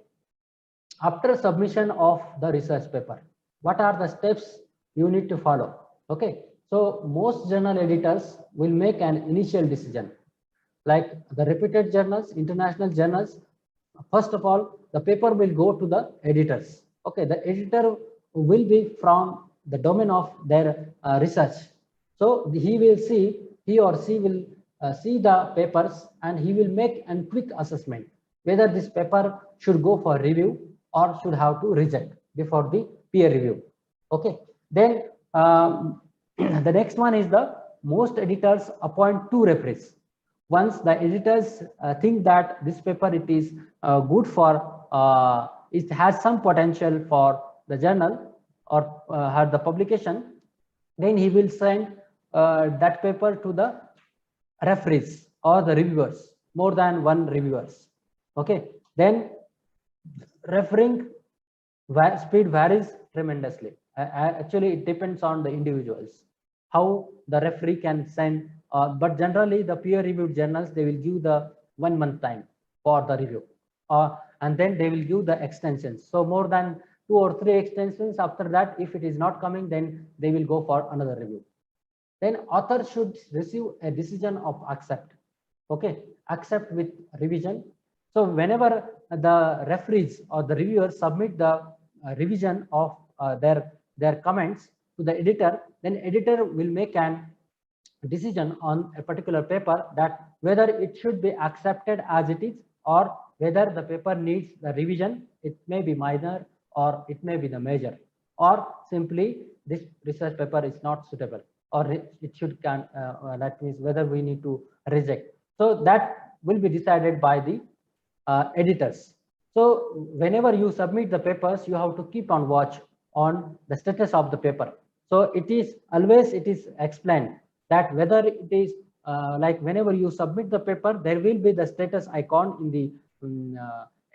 after submission of the research paper, what are the steps you need to follow? Okay, so most journal editors will make an initial decision. Like the reputed journals, international journals, first of all, the paper will go to the editors. Okay, the editor will be from the domain of their research. So he or she will see the papers, and he will make a quick assessment whether this paper should go for review or should have to reject before the peer review. Okay, then the next one is the most editors appoint 2 referees. Once the editors think that this paper it is good for, it has some potential for the journal or had the publication, then he will send that paper to the referees or the reviewers, more than one reviewers. Okay, then referring speed varies tremendously. Actually, it depends on the individuals how the referee can send. But generally, the peer-reviewed journals, they will give the 1 month time for the review, and then they will give the extensions. So more than 2 or 3 extensions. After that, if it is not coming, then they will go for another review. Then author should receive a decision of accept. Okay, accept with revision. So whenever the referees or the reviewers submit the revision of their comments to the editor, then editor will make an decision on a particular paper that whether it should be accepted as it is or whether the paper needs the revision. It may be minor or it may be the major, or simply this research paper is not suitable, or it should that means whether we need to reject. So that will be decided by the editors. So whenever you submit the papers, you have to keep on watch on the status of the paper. So it is always explained that whether it is like whenever you submit the paper, there will be the status icon in the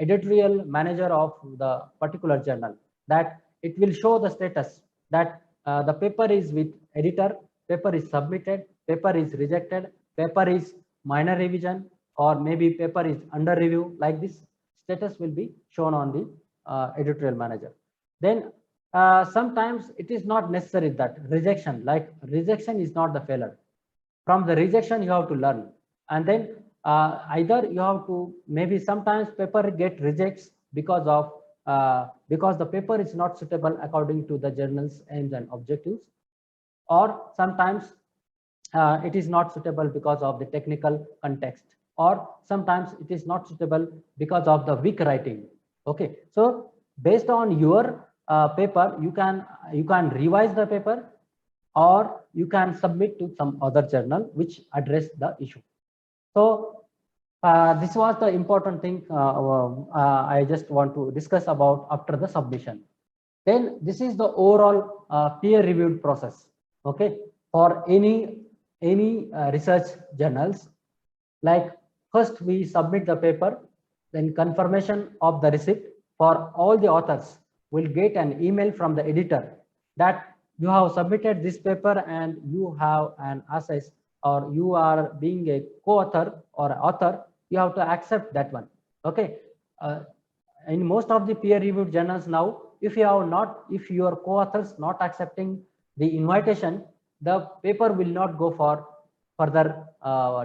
editorial manager of the particular journal, that it will show the status that the paper is with editor, paper is submitted, paper is rejected, paper is minor revision, or maybe paper is under review. Like this status will be shown on the editorial manager. Then sometimes it is not necessary that rejection is not the failure. From the rejection you have to learn, and then either you have to, maybe sometimes paper get rejects because of because the paper is not suitable according to the journal's aims and objectives, or sometimes it is not suitable because of the technical context, or sometimes it is not suitable because of the weak writing. Okay, so based on your paper, you can revise the paper, or you can submit to some other journal which address the issue. So this was the important thing I just want to discuss about after the submission. Then this is the overall peer reviewed process. Okay, for any research journals, like first we submit the paper, then confirmation of the receipt for all the authors will get an email from the editor that you have submitted this paper and you have an access, or you are being a co-author or author, you have to accept that one. Okay, in most of the peer reviewed journals now, if your co-authors not accepting the invitation, the paper will not go for further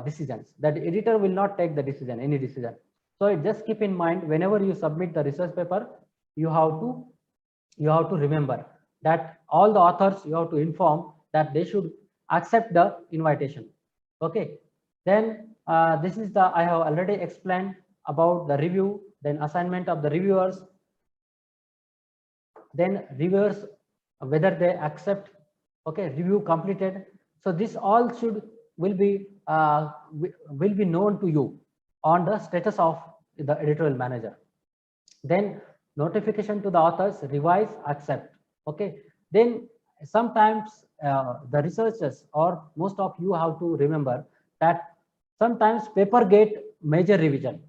decisions. That editor will not take the decision, any decision. So just keep in mind, whenever you submit the research paper, you have to remember that all the authors, you have to inform that they should accept the invitation. Okay, then this is I have already explained about the review, then assignment of the reviewers, then reviewers whether they accept. Okay, review completed. So this all will be known to you on the status of the editorial manager. Then notification to the authors, revise, accept. Okay, then sometimes the researchers, or most of you have to remember that sometimes paper get major revision.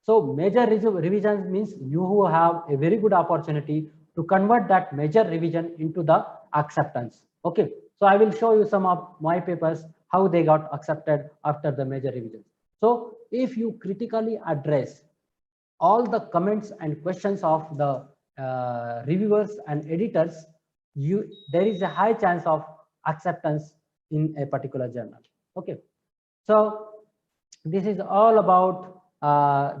So major revision means you have a very good opportunity to convert that major revision into the acceptance. Okay, so I will show you some of my papers, how they got accepted after the major revision. So if you critically address all the comments and questions of the reviewers and editors, there is a high chance of acceptance in a particular journal. Okay, so this is all about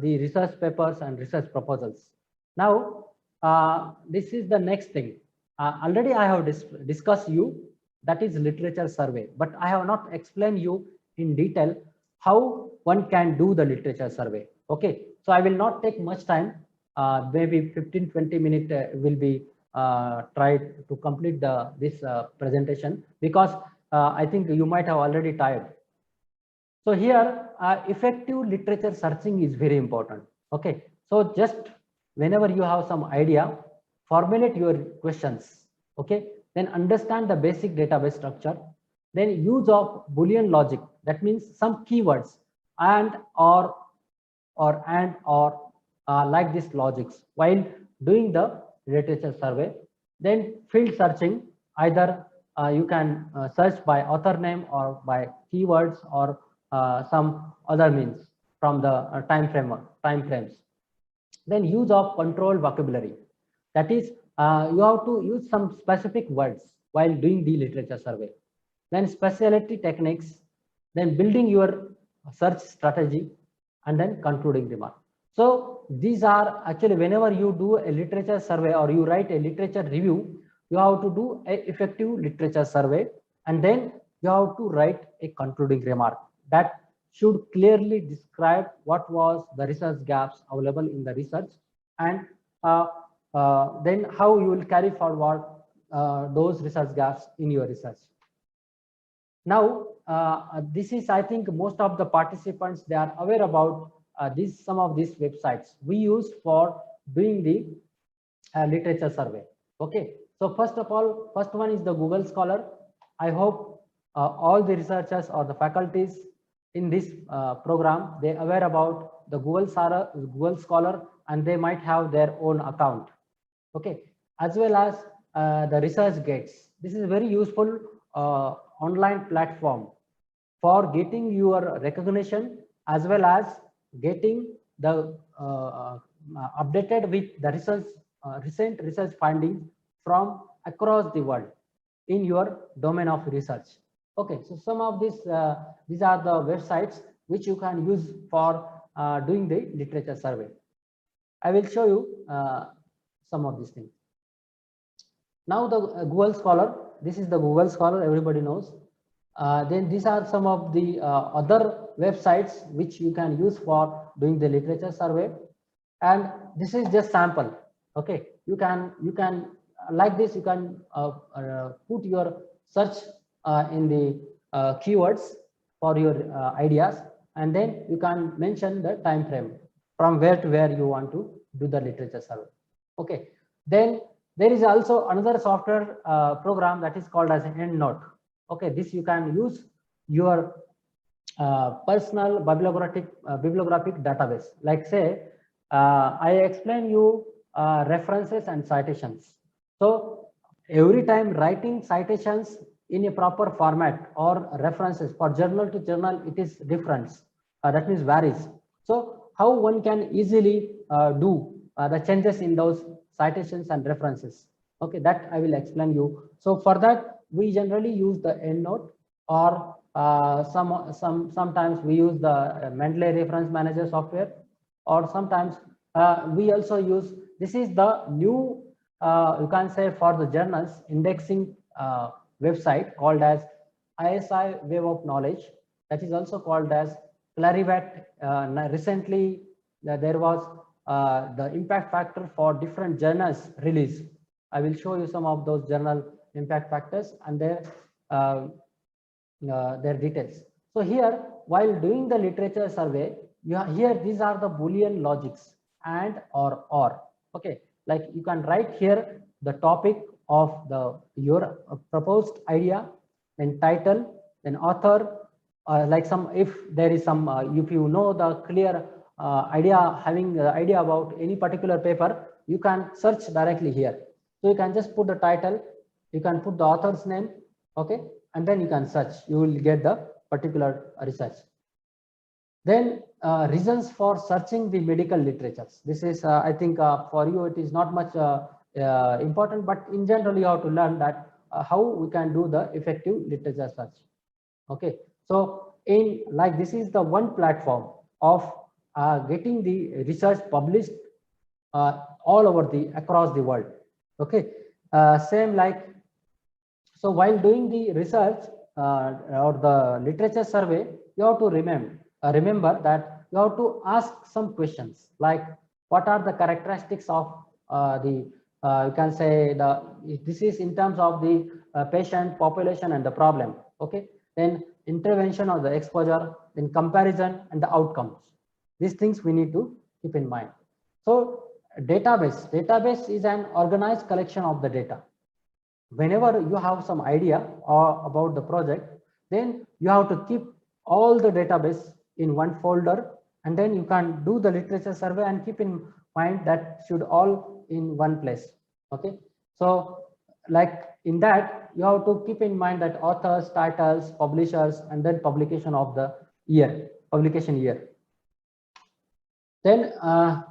the research papers and research proposals. Now this is the next thing. Already I have discussed you, that is literature survey, but I have not explained you in detail how one can do the literature survey. Okay, so I will not take much time, maybe 15-20 minutes will be tried to complete this presentation, because I think you might have already tired. So here effective literature searching is very important. Okay, so just whenever you have some idea, formulate your questions. Okay, then understand the basic database structure, then use of Boolean logic, that means some keywords and or like this logics while doing the literature survey. Then field searching, either you can search by author name or by keywords, or some other means from the time frames. Then use of controlled vocabulary, that is you have to use some specific words while doing the literature survey. Then specialty techniques, then building your search strategy, and then concluding remark. So these are actually, whenever you do a literature survey or you write a literature review, you have to do a effective literature survey, and then you have to write a concluding remark that should clearly describe what was the research gaps available in the research, and then how you will carry forward those research gaps in your research. Now, this is, I think most of the participants, they are aware about some of these websites we use for doing the literature survey. Okay, so first one is the Google Scholar. I hope all the researchers or the faculties in this program, they are aware about the Google Scholar, and they might have their own account. Okay, as well as the ResearchGates. This is a very useful online platform for getting your recognition, as well as getting the updated with the recent research findings from across the world in your domain of research. Okay, so some of these are the websites which you can use for doing the literature survey. I will show you some of these things. Now the Google Scholar, this is the Google Scholar, everybody knows. Then these are some of the other websites which you can use for doing the literature survey, and this is just sample. Okay, you can like this, you can put your search in the keywords for your ideas, and then you can mention the time frame from where to where you want to do the literature survey. Okay, then there is also another software program that is called as EndNote. Okay, this you can use your personal bibliographic database. Like say, I explain you references and citations. So every time writing citations in a proper format or references for journal to journal, it is different. That means varies. So how one can easily do the changes in those citations and references. Okay, that I will explain you. So for that, we generally use the EndNote, or sometimes we use the Mendeley Reference Manager software, or sometimes we also use, this is the new you can say for the journals indexing website called as ISI Web of Knowledge, that is also called as Clarivate. Recently there was the impact factor for different journals release. I will show you some of those journal impact factors and their details. So here, while doing the literature survey, here these are the Boolean logics and or. Okay, like you can write here the topic of your proposed idea, then title, then author, like some, if there is some, if you know the clear idea, having the idea about any particular paper, you can search directly here. So you can just put the title, you can put the author's name, okay, and then you can search, you will get the particular research. Then reasons for searching the medical literatures. This is, I think for you it is not much important, but in general you have to learn that how we can do the effective literature search. Okay, so in like this is the one platform of getting the research published all over across the world. Okay, same like, so while doing the research or the literature survey, you have to remember that you have to ask some questions like, what are the characteristics of you can say this is in terms of the patient population and the problem. Okay, then intervention or the exposure, then comparison and the outcomes. These things we need to keep in mind. So database is an organized collection of the data. Whenever you have some idea about the project, then you have to keep all the database in one folder, and then you can do the literature survey and keep in mind that should all in one place. Okay, so like in that you have to keep in mind that authors, titles, publishers, and then publication of the year, publication year. Then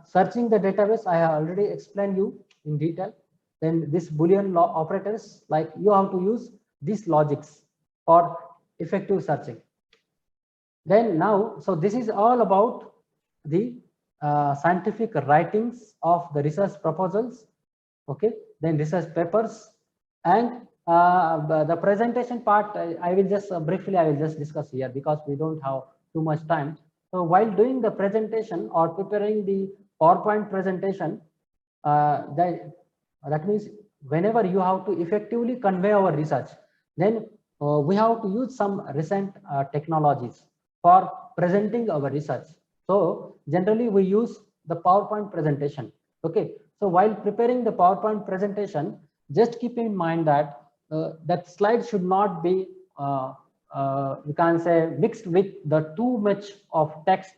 searching the database, I have already explained you in detail. Then this Boolean operators, like you have to use these logics for effective searching. Then now, so this is all about the scientific writings of the research proposals. Okay, then research papers, and the presentation part I will just briefly I will just discuss here because we don't have too much time. So while doing the presentation or preparing the PowerPoint presentation, that means whenever you have to effectively convey our research, then we have to use some recent technologies for presenting our research. So generally we use the PowerPoint presentation. Okay, so while preparing the PowerPoint presentation, just keep in mind that that slide should not be you can say mixed with the too much of text.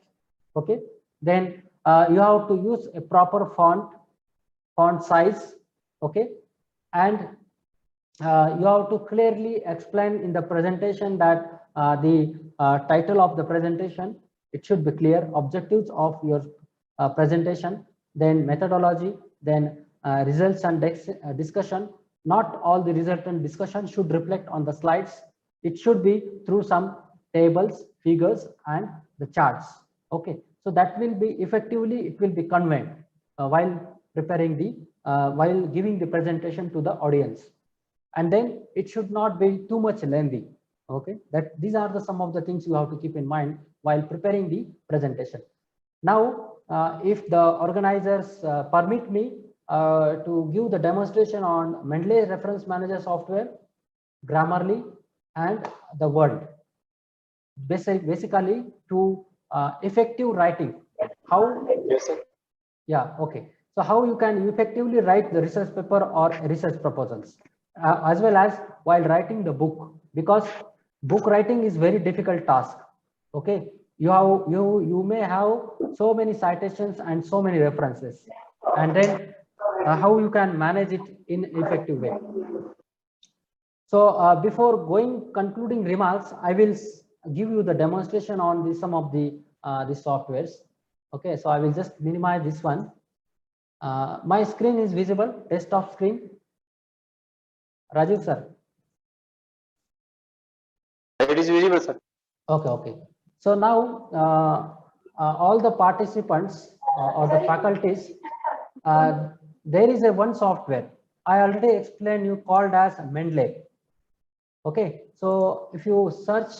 Okay, then you have to use a proper font size. Okay, and you have to clearly explain in the presentation that the title of the presentation, it should be clear, objectives of your presentation, then methodology, then results and discussion. Not all the result and discussion should reflect on the slides. It should be through some tables, figures, and the charts. Okay, so that will be effectively, it will be conveyed while preparing the while giving the presentation to the audience. And then it should not be too much lengthy. Okay, that these are the some of the things you have to keep in mind while preparing the presentation. Now, if the organizers permit me to give the demonstration on Mendeley Reference Manager software, Grammarly, and the Word, basically to effective writing. How? Yes, sir. Yeah, okay. So how you can effectively write the research paper or research proposals, as well as while writing the book, because book writing is very difficult task. Okay, you may have so many citations and so many references, and then how you can manage it in effective way. So before concluding remarks, I will give you the demonstration on some of the softwares. Okay, so I will just minimize this one. My screen is visible, desktop screen. Rajiv sir. It is visible, sir. Okay, okay. So now all the participants or the faculties, there is a one software I already explained you called as Mendeley. Okay, so if you search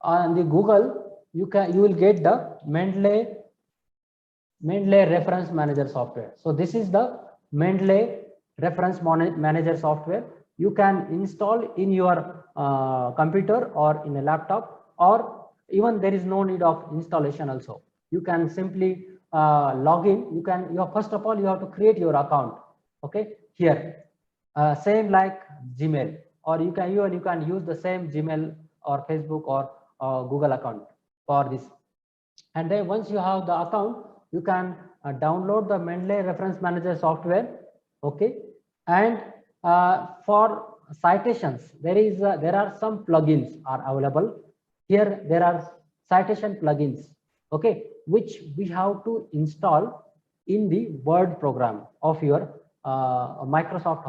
on the Google, you will get the Mendeley Reference Manager software. So this is the Mendeley Reference Manager software. You can install in your computer or in a laptop, or even there is no need of installation also. You can simply log in. First of all, you have to create your account. Okay, here, same like Gmail, or you can use the same Gmail or Facebook or Google account for this. And then once you have the account, you can download the Mendeley Reference Manager software. Okay, and for citations, there are some plugins are available. Here there are citation plugins. Okay, which we have to install in the Word program of your Microsoft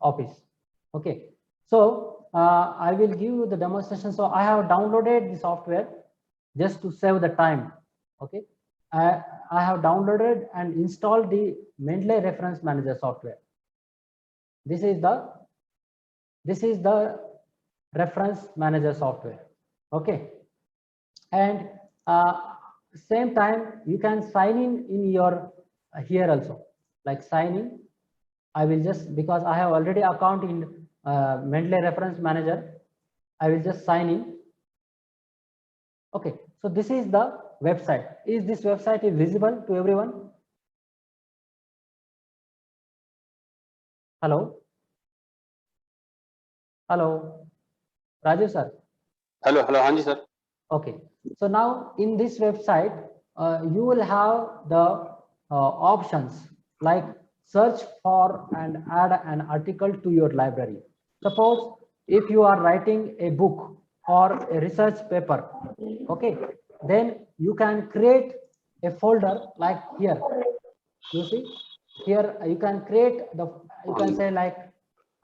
Office. Okay, so I will give you the demonstration. So I have downloaded the software just to save the time. Okay, I have downloaded and installed the Mendeley Reference Manager software. This is the Reference Manager software. Okay, and same time you can sign in your here also, like sign in. I will just, because I have already account in Mendeley Reference Manager, I will just sign in. Okay, so this is the website. Is this website is visible to everyone? Hello? Hello? Rajiv sir? Hello, Hanji sir. Okay, so now in this website, you will have the options like search for and add an article to your library. Suppose if you are writing a book or a research paper, okay, then you can create a folder like here. You see, here you can create you can say like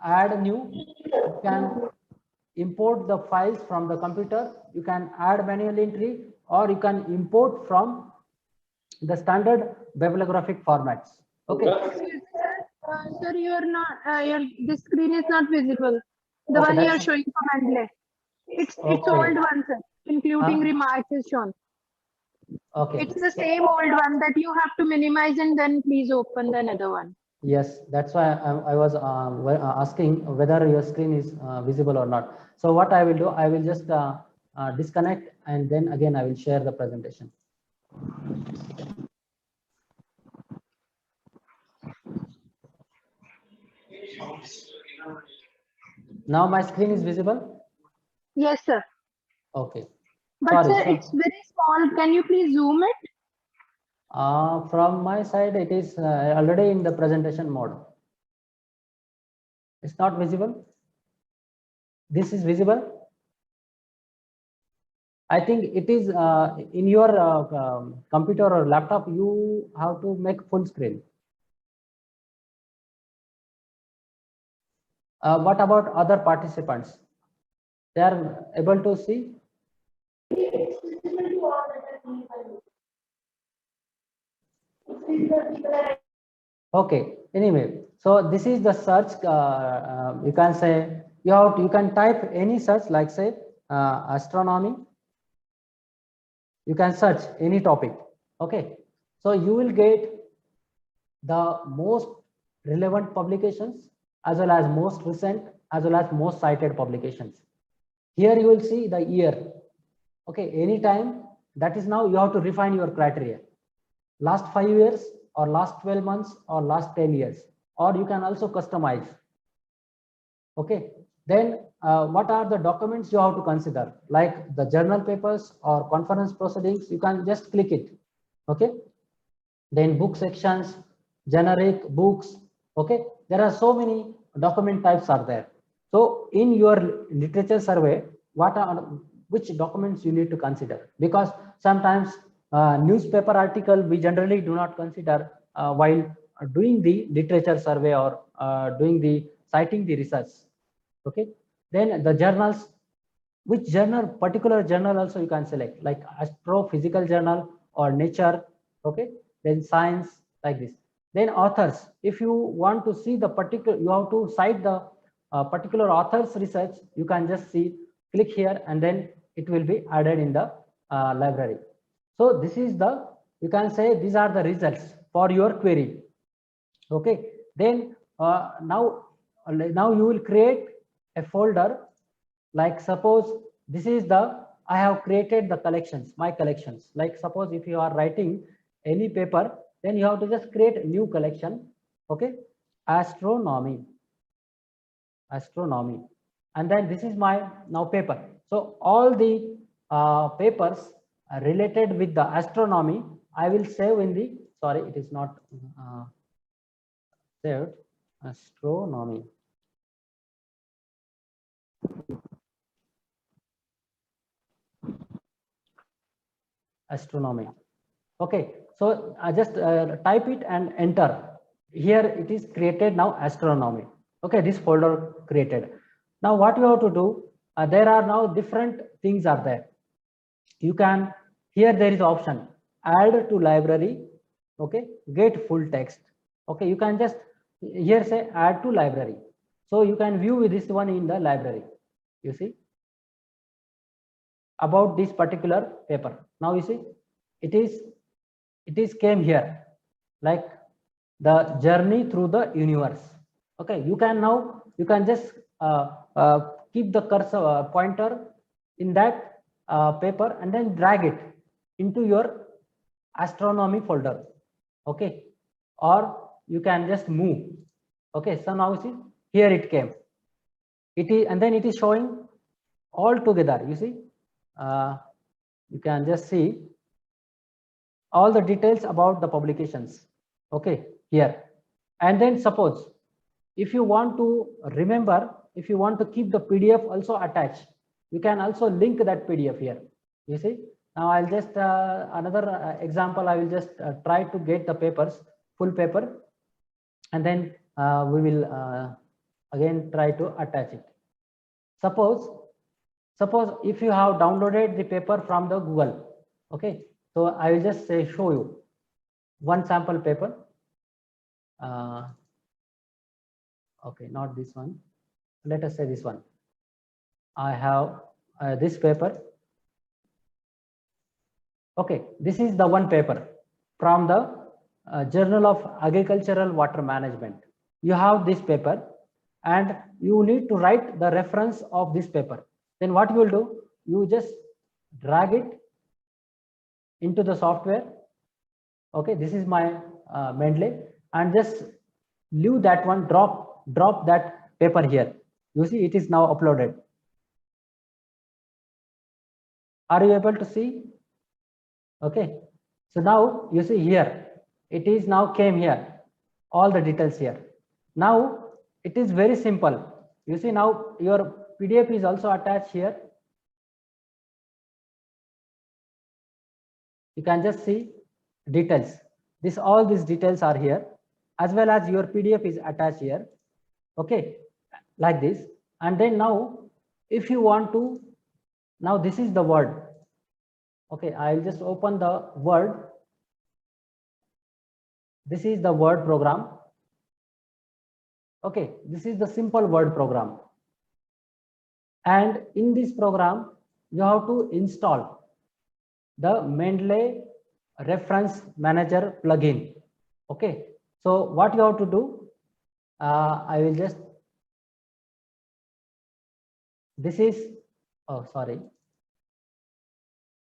add new, you can import the files from the computer, you can add manual entry, or you can import from the standard bibliographic formats. Okay. Sir, you are not. The screen is not visible. The Okay, one you are showing for Mendeley. It's old one, sir. Including remarks is shown. Okay. It's the same old one that you have to minimize and then please open the another one. Yes, that's why I was asking whether your screen is visible or not. So what I will do, I will just disconnect and then again I will share the presentation. Now my screen is visible? Yes, sir. Okay. But sorry, sir, it's very small. Can you please zoom it? From my side, it is already in the presentation mode. It's not visible. This is visible. I think it is in your computer or laptop. You have to make full screen. What about other participants? They are able to see? Okay, anyway, so this is the search. You can say you can type any search like say astronomy. You can search any topic. Okay, so you will get the most relevant publications as well as most recent as well as most cited publications. Here you will see the year. Okay, anytime, that is now you have to refine your criteria. Last 5 years or last 12 months or last 10 years, or you can also customize. Okay, then what are the documents you have to consider, like the journal papers or conference proceedings? You can just click it. Okay, then book sections, generic books. Okay, there are so many document types are there. So in your literature survey, what are which documents you need to consider? Because sometimes newspaper article we generally do not consider while doing the literature survey or doing the citing the research. Okay, then the journals, which journal, particular journal also you can select, like astrophysical journal or nature. Okay, then science, like this. Then authors, if you want to see the particular, you have to cite the particular author's research, you can just see, click here, and then it will be added in the library. So this is the, you can say these are the results for your query. Okay, then now you will create a folder, like suppose this is the, I have created the collections, my collections. Like suppose if you are writing any paper, then you have to just create a new collection. Okay, astronomy, and then this is my now paper. So all the papers related with the astronomy, I will save in the, sorry, it is not saved, astronomy. Astronomy. Okay, so I just type it and enter. Here it is created now, astronomy. Okay, this folder created. Now what you have to do, there are now different things are there. You can, here there is option, add to library. Okay, get full text. Okay, you can just here say add to library. So you can view this one in the library. You see, about this particular paper. Now you see, it is came here, like the journey through the universe. Okay, you can now, you can just keep the cursor pointer in that paper and then drag it into your astronomy folder. Okay, or you can just move. Okay, so now you see, here it came, it is, and then it is showing all together. You see, you can just see all the details about the publications. Okay, here. And then suppose if you want to remember, if you want to keep the PDF also attached, you can also link that PDF here. You see, now I'll just another example, I will just try to get the papers, full paper, and then we will again try to attach it. Suppose if you have downloaded the paper from the Google. Okay, so I will just say show you one sample paper. Okay, not this one. Let us say this one. I have this paper. Okay, this is the one paper from the Journal of Agricultural Water Management. You have this paper and you need to write the reference of this paper. Then what you will do, you just drag it into the software. Okay, this is my Mendeley, and just leave that one, drop that paper here. You see, it is now uploaded. Are you able to see? Okay, so now you see here, it is now came here, all the details here. Now it is very simple. You see, now your PDF is also attached here. You can just see details. This, all these details are here, as well as your PDF is attached here. Okay, like this. And then now if you want to, now this is the Word. Okay, I'll just open the Word. This is the Word program. Okay, this is the simple Word program. And in this program, you have to install the Mendeley Reference Manager plugin. Okay, so what you have to do, I will just, this is, oh, sorry.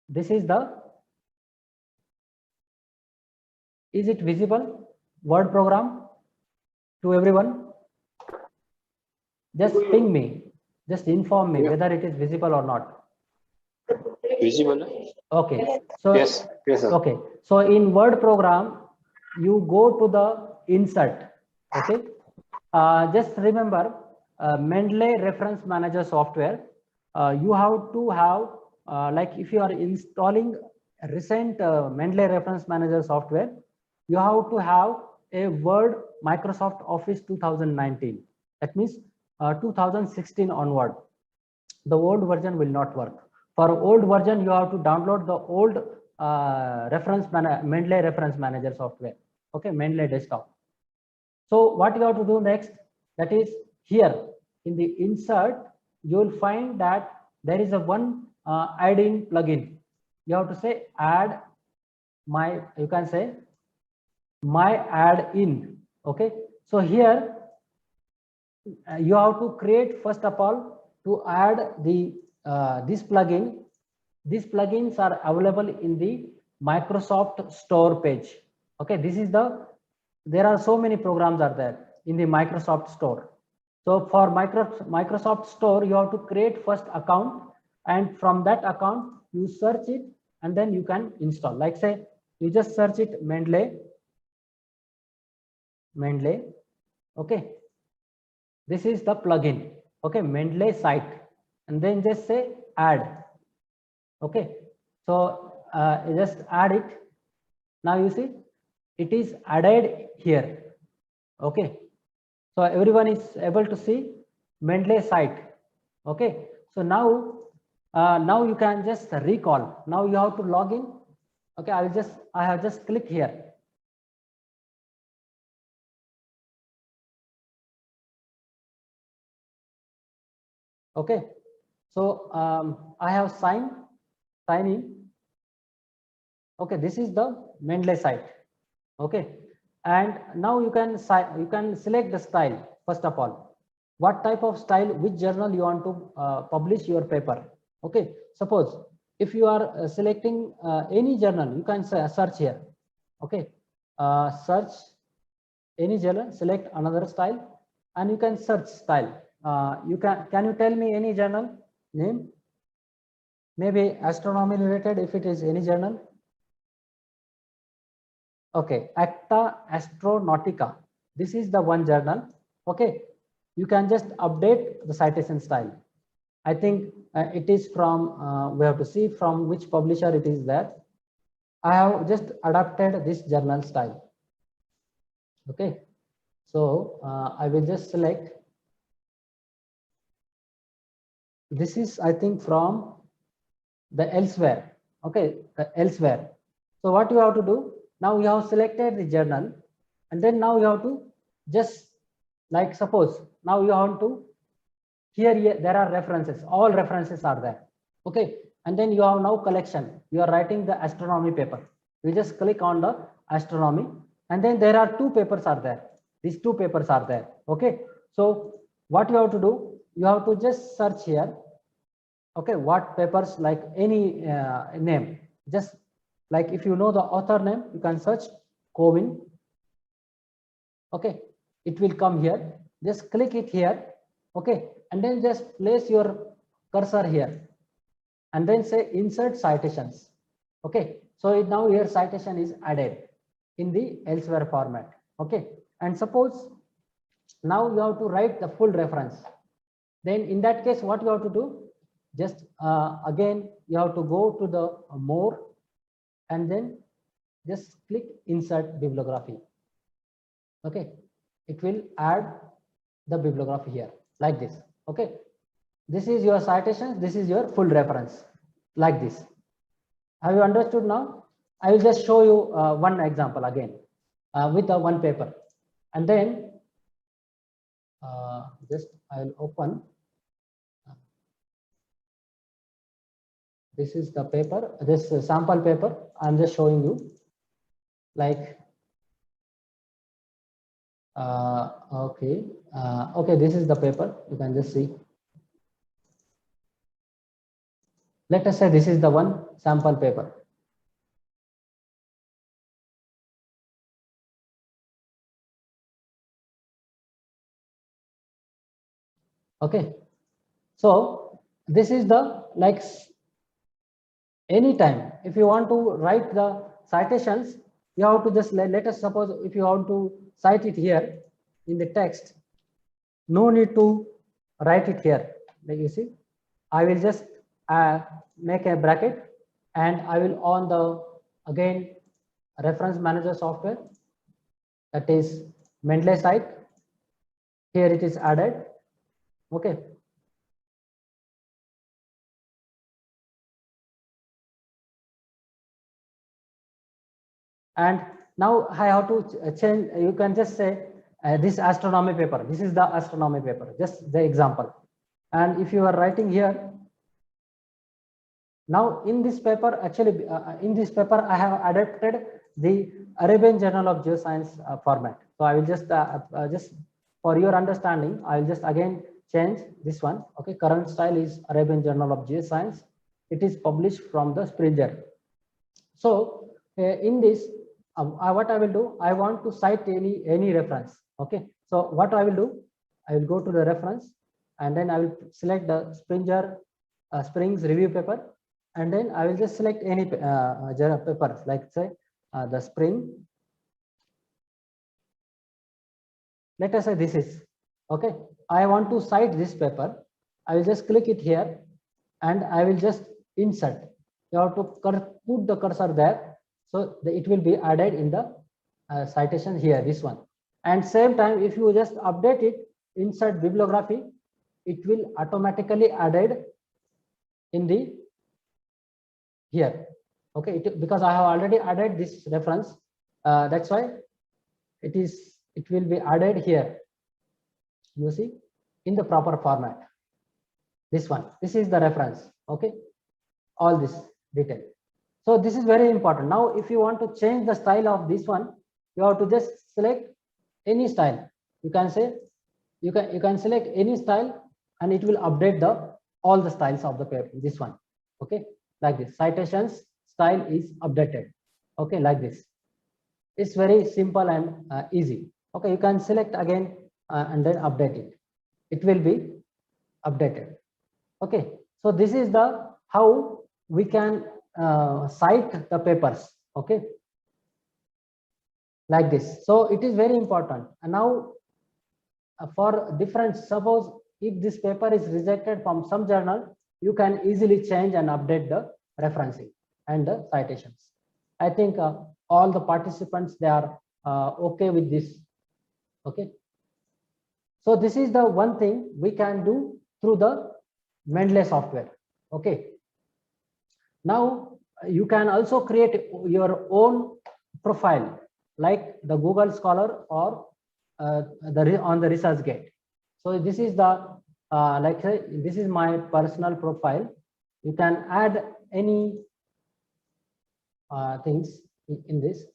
This is the, is it visible? Word program to everyone? Just ping me, just inform me whether it is visible or not. Visible? Okay, so Yes, yes, sir. okay, so in Word program, you go to the insert. Okay, just remember Mendeley Reference Manager software. You have to have like if you are installing recent Mendeley Reference Manager software, you have to have a Word Microsoft Office 2019. That means 2016 onward. The old version will not work. For old version, you have to download the old Mendeley Reference Manager software. Okay, Mendeley desktop. So what you have to do next, that is here in the insert, you will find that there is a one add-in plugin. You have to say add my, you can say my add-in. Okay, so here you have to create first of all to add the this plugin. These plugins are available in the Microsoft Store page. Okay, this is the, there are so many programs are there in the Microsoft Store. So for Microsoft Store, you have to create first account, and from that account you search it and then you can install. Like say you just search it Mendeley. Okay, this is the plugin. Okay, Mendeley site, and then just say add. Okay, so just add it. Now you see it is added here. Okay, so everyone is able to see Mendeley site. Okay, so now now you can just recall. Now you have to log in. Okay, I have just clicked here. Okay, so I have sign in. Okay, this is the Mendeley site. Okay, and now you can select the style. First of all, what type of style, which journal you want to publish your paper. Okay, suppose if you are selecting any journal, you can search here. Okay, search any journal, select another style, and you can search style. You can you tell me any journal name? Maybe astronomy related, if it is any journal. Okay, Acta Astronautica. This is the one journal. Okay, you can just update the citation style. I think it is from, we have to see from which publisher it is there. I have just adapted this journal style. Okay, so I will just select. This is, I think, from the elsewhere. Okay, elsewhere. So what you have to do, now you have selected the journal, and then now you have to just, like suppose now you want to, here there are references, all references are there. Okay, and then you have now collection, you are writing the astronomy paper. You just click on the astronomy, and then there are two papers are there. These two papers are there. Okay, so what you have to do, you have to just search here. Okay, what papers, like any name, just like if you know the author name, you can search Covin. Okay, it will come here. Just click it here. Okay, and then just place your cursor here, and then say insert citations. Okay, so now here citation is added in the elsewhere format. Okay, and suppose now you have to write the full reference. Then in that case, what you have to do, just again you have to go to the more, and then just click insert bibliography. Okay, it will add the bibliography here like this. Okay, this is your citations, this is your full reference, like this. Have you understood now? I will just show you one example again. with the one paper. And then just I'll open. This is the paper, this sample paper. I'm just showing you, like, okay, this is the paper. You can just see. Let us say this is the one sample paper. Okay, so this is the, like, anytime if you want to write the citations, you have to just let us suppose if you want to cite it here in the text, no need to write it here. Like you see, I will just make a bracket, and I will on the again reference manager software, that is Mendeley site. Here it is added. Okay. And now I have to change. You can just say this astronomy paper. This is the astronomy paper, just the example. And if you are writing here, now in this paper, actually in this paper, I have adapted the Arabian Journal of Geoscience format. So I will just for your understanding, I will just again change this one. Okay, current style is Arabian Journal of Geoscience. It is published from the Springer. So in this, what I will do, I want to cite any reference. Okay, so what I will do, I will go to the reference, and then I will select the Springer Springs review paper, and then I will just select any paper, like say the Spring. Let us say this is okay. I want to cite this paper. I will just click it here, and I will just insert. You have to put the cursor there, so it will be added in the citation here, this one. And same time, if you just update it, insert bibliography, it will automatically added in the here. Okay, because I have already added this reference, that's why it will be added here. You see, in the proper format. This one, this is the reference. Okay, all this detail. So this is very important. Now, if you want to change the style of this one, you have to just select any style. You can say you can select any style, and it will update all the styles of the paper. This one, okay, like this. Citations style is updated. Okay, like this. It's very simple and easy. Okay, you can select again and then update it. It will be updated. Okay, so this is the how we can cite the papers. Okay, like this. So it is very important. And now for different, suppose if this paper is rejected from some journal, you can easily change and update the referencing and the citations. I think all the participants, they are okay with this. Okay, so this is the one thing we can do through the Mendeley software. Okay, now you can also create your own profile, like the Google Scholar or on the ResearchGate. So this is the like this is my personal profile. You can add any things in this,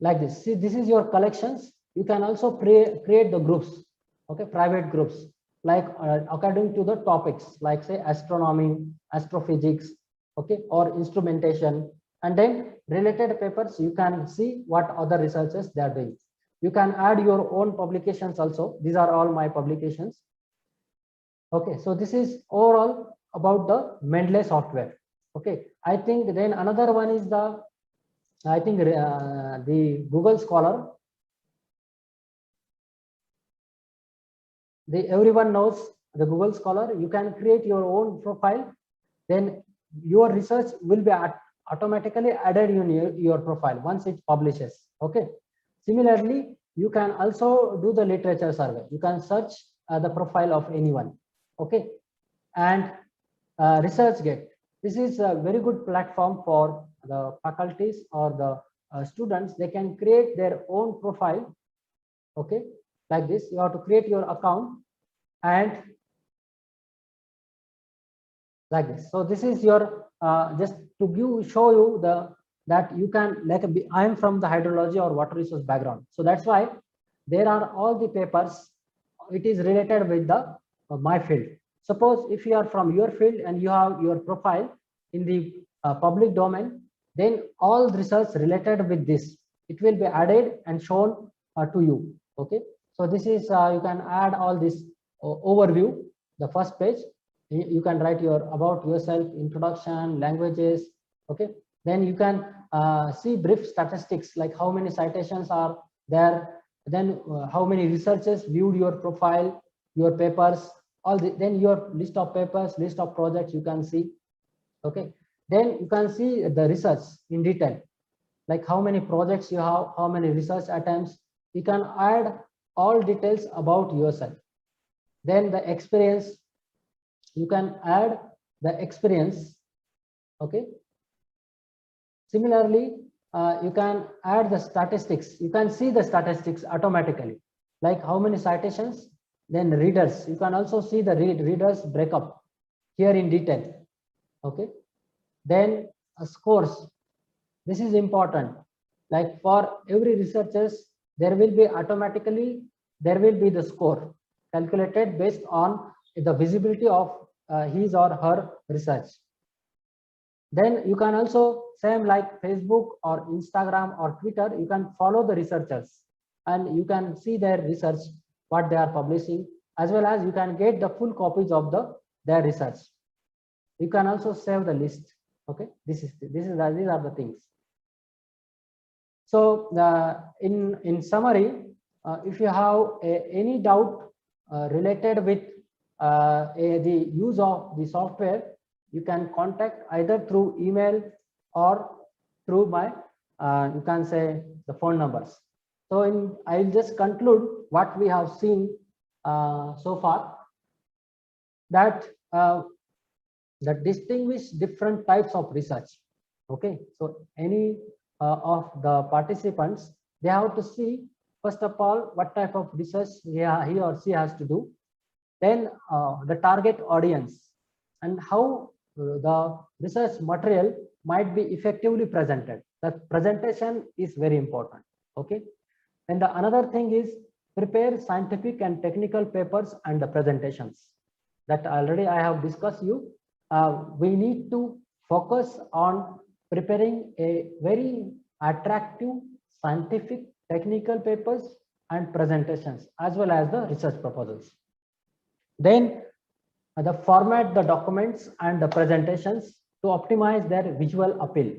like this. See, this is your collections. You can also create the groups. Okay, private groups, like according to the topics, like say astronomy, astrophysics, okay, or instrumentation. And then related papers, you can see what other researchers they are doing. You can add your own publications also. These are all my publications. Okay, so this is overall about the Mendeley software. Okay, I think then another one is the, I think the Google Scholar. Everyone knows the Google Scholar. You can create your own profile, then your research will be automatically added in your profile once it publishes. Okay, similarly, you can also do the literature survey. You can search the profile of anyone. Okay, and ResearchGate, this is a very good platform for the faculties or the students, they can create their own profile. Okay, like this, you have to create your account and like this. So this is your just to show you that you can I am from the hydrology or water resource background, so that's why there are all the papers. It is related with the my field. Suppose if you are from your field and you have your profile in the public domain, then all research related with this, it will be added and shown to you. Okay, so this is you can add all this overview, the first page. You can write your about yourself, introduction, languages. Okay, then you can see brief statistics like how many citations are there, then how many researchers viewed your profile, your papers, all then your list of papers, list of projects you can see. Okay, then you can see the research in detail, like how many projects you have, how many research attempts. You can add all details about yourself. Then the experience, you can add the experience. Okay, similarly you can add the statistics. You can see the statistics automatically, like how many citations, then readers. You can also see the readers breakup here in detail. Okay, then scores. This is important, like for every researchers there will be automatically the score calculated based on the visibility of his or her research. Then you can also, same like Facebook or Instagram or Twitter, you can follow the researchers and you can see their research, what they are publishing, as well as you can get the full copies of their research. You can also save the list. Okay, these are the things. So in summary, if you have any doubt related with the use of the software, you can contact either through email or through my you can say the phone numbers. So I'll just conclude what we have seen so far, that that distinguish different types of research. Okay, so any of the participants, they have to see first of all what type of research he or she has to do, then the target audience and how the research material might be effectively presented. The presentation is very important. Okay, and the another thing is prepare scientific and technical papers and the presentations that already I have discussed you. We need to focus on preparing a very attractive scientific technical papers and presentations as well as the research proposals. Then the format the documents and the presentations to optimize their visual appeal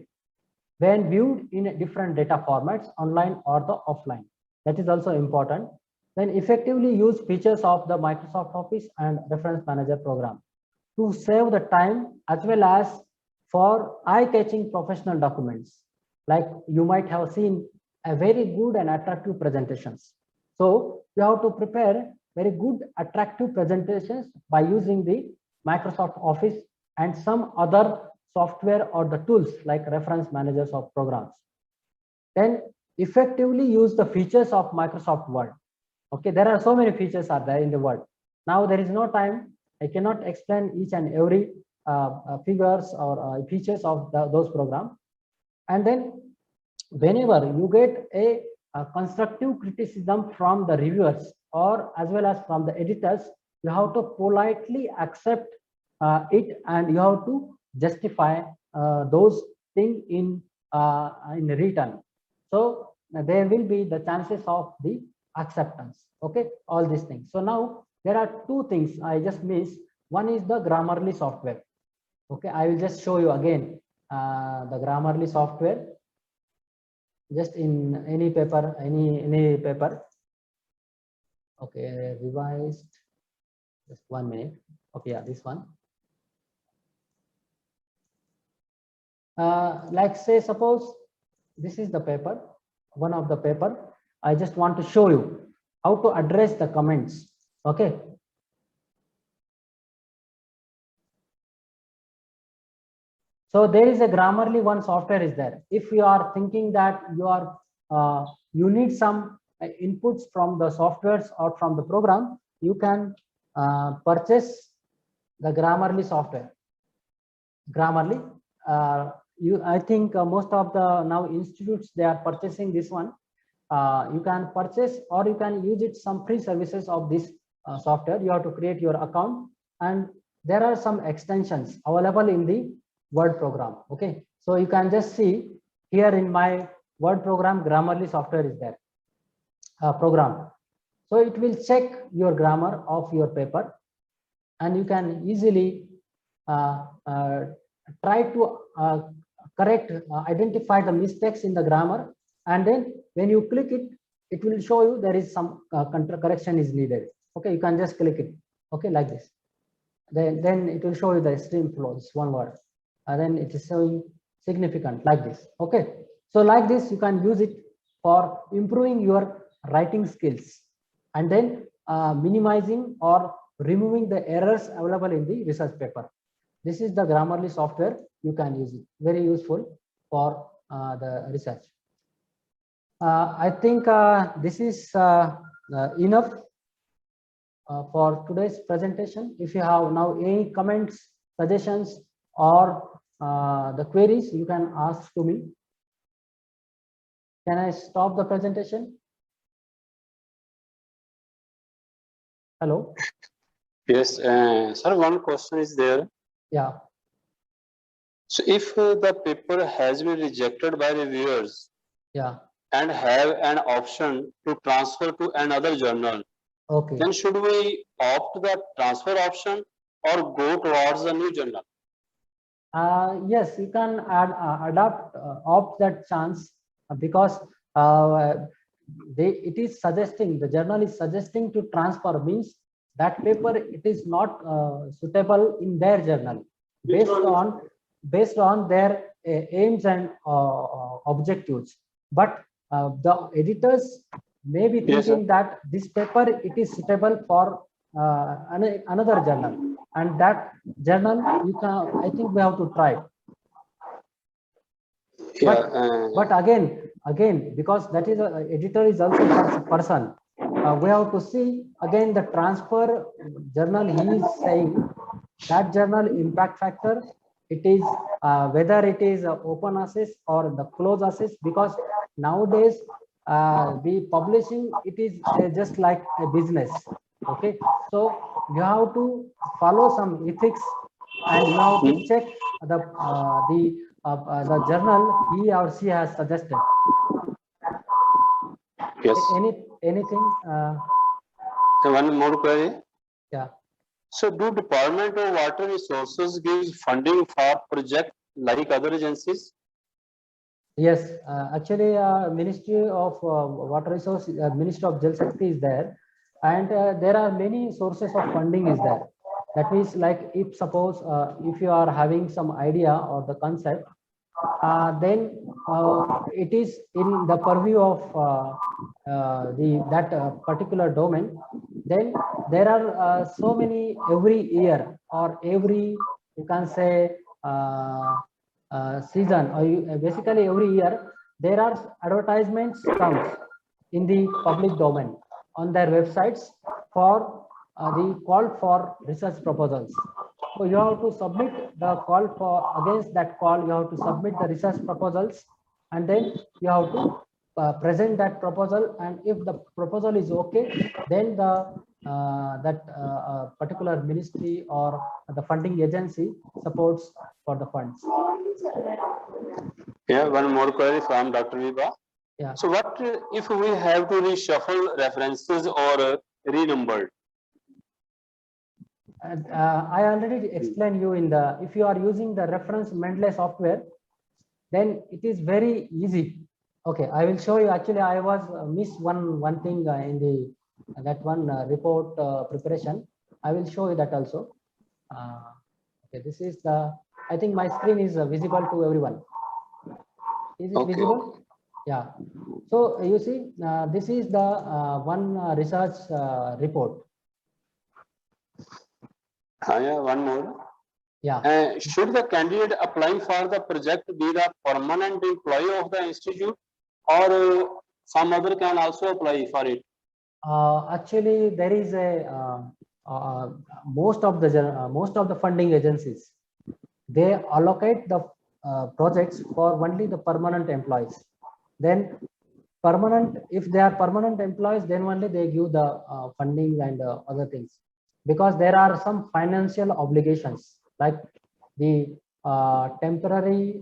when viewed in different data formats, online or the offline. That is also important. Then effectively use features of the Microsoft Office and Reference Manager program to save the time as well as for eye-catching professional documents. Like you might have seen a very good and attractive presentations. So you have to prepare very good attractive presentations by using the Microsoft Office and some other software or the tools like reference managers of programs. Then effectively use the features of Microsoft Word. Okay, there are so many features are there in the Word. Now there is no time. I cannot explain each and every figures or features of those programs. And then whenever you get a constructive criticism from the reviewers or as well as from the editors, you have to politely accept it and you have to justify those things in return. So there will be the chances of the acceptance. Okay, all these things. So now there are two things I just missed. One is the Grammarly software. Okay, I will just show you again the Grammarly software. Just in any paper, any paper. Okay, revised. Just 1 minute. Okay, yeah, this one. Like say, suppose this is the paper, one of the paper. I just want to show you how to address the comments. Okay. So there is a Grammarly one software is there. If you are thinking that you need some inputs from the softwares or from the program, you can purchase the Grammarly software. Grammarly, I think most of the now institutes, they are purchasing this one. You can purchase or you can use it some free services of this software. You have to create your account, and there are some extensions available in the Word program. Okay, so you can just see here in my Word program, Grammarly software is there program. So it will check your grammar of your paper, and you can easily try to correct, identify the mistakes in the grammar, and then when you click it, it will show you there is some correction is needed. Okay, you can just click it. Okay, like this. Then it will show you the stream flows, one word, and then it is showing significant like this. Okay, so like this you can use it for improving your writing skills, and then minimizing or removing the errors available in the research paper. This is the Grammarly software. You can use it. Very useful for the research. I think this is enough for today's presentation. If you have now any comments, suggestions, or the queries, you can ask to me. Can I stop the presentation? Hello? Yes, sir, one question is there. Yeah. So if the paper has been rejected by reviewers, Yeah. and have an option to transfer to another journal, Okay. then should we opt the transfer option or go towards the new journal? Yes, you can opt that chance because it is suggesting, the journal is suggesting to transfer, means that paper it is not suitable in their journal based on their aims and objectives. But the editors may be thinking that this paper it is suitable for another journal, and that journal you can, I think we have to try. But again, because that is a editor is also a person, we have to see again the transfer journal. He is saying that journal impact factor, it is whether it is open access or the closed access, because nowadays the publishing it is just like a business. Okay, so you have to follow some ethics, and you have to check the journal he or she has suggested. Yes. Anything? So one more query. Yeah. So do Department of Water Resources gives funding for project like other agencies? Yes, actually, Ministry of Water Resource, Ministry of Jal Shakti is there, and there are many sources of funding is there. That means, like, if suppose if you are having some idea or the concept, then it is in the purview of that particular domain. Then there are so many every year or every, you can say, season, or basically every year there are advertisements comes in the public domain on their websites for the call for research proposals. So you have to submit the call for, against that call you have to submit the research proposals, and then you have to present that proposal, and if the proposal is okay, then the particular ministry or the funding agency supports for the funds. Yeah, one more query from Dr. Viva. Yeah. So what if we have to reshuffle references or renumbered? I already explained you in the, if you are using the reference Mendeley software, then it is very easy. Okay, I will show you. Actually, I was missed one thing in the that one report preparation. I will show you that also. Okay, this is the, I think my screen is visible to everyone. Is it visible? Yeah. So you see, this is the one research report. Yeah, one more. Yeah. Should the candidate applying for the project be the permanent employee of the institute, or some other can also apply for it? Actually, there is a most of the funding agencies, they allocate the projects for only the permanent employees. Then permanent, if they are permanent employees, then only they give the funding and other things, because there are some financial obligations, like the temporary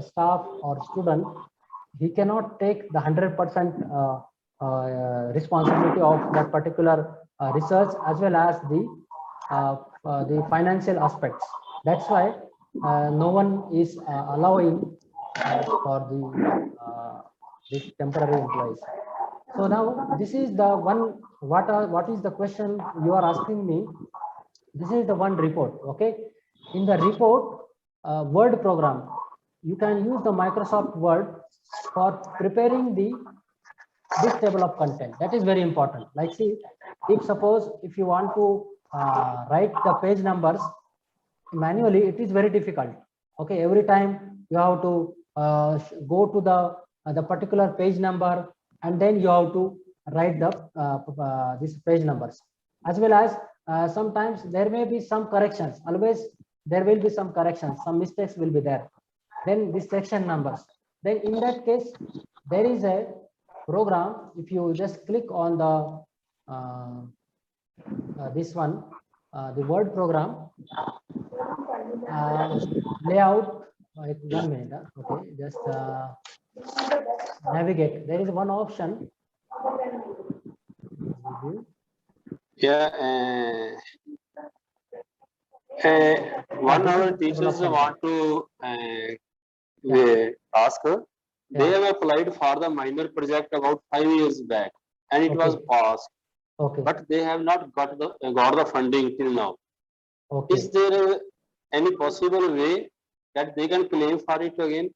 staff or student, he cannot take the 100% responsibility of that particular research as well as the financial aspects. That's why no one is allowing for the this temporary employees. So now this is the one, what is the question you are asking me? This is the one report. Okay, in the report, Word program, you can use the Microsoft Word for preparing this table of content. That is very important. Like, see, if suppose if you want to write the page numbers manually, it is very difficult. Okay, every time you have to go to the particular page number, and then you have to write the this page numbers, as well as sometimes there may be some corrections. Always there will be some corrections, some mistakes will be there. Then this section numbers. Then in that case, there is a program. If you just click on the this one, the Word program layout. 1 minute. Okay, just navigate. There is one option. Yeah. One of our teachers want to ask. They have applied for the minor project about 5 years back, and it was passed. Okay. But they have not got the funding till now. Okay. Is there any possible way that they can claim for it again?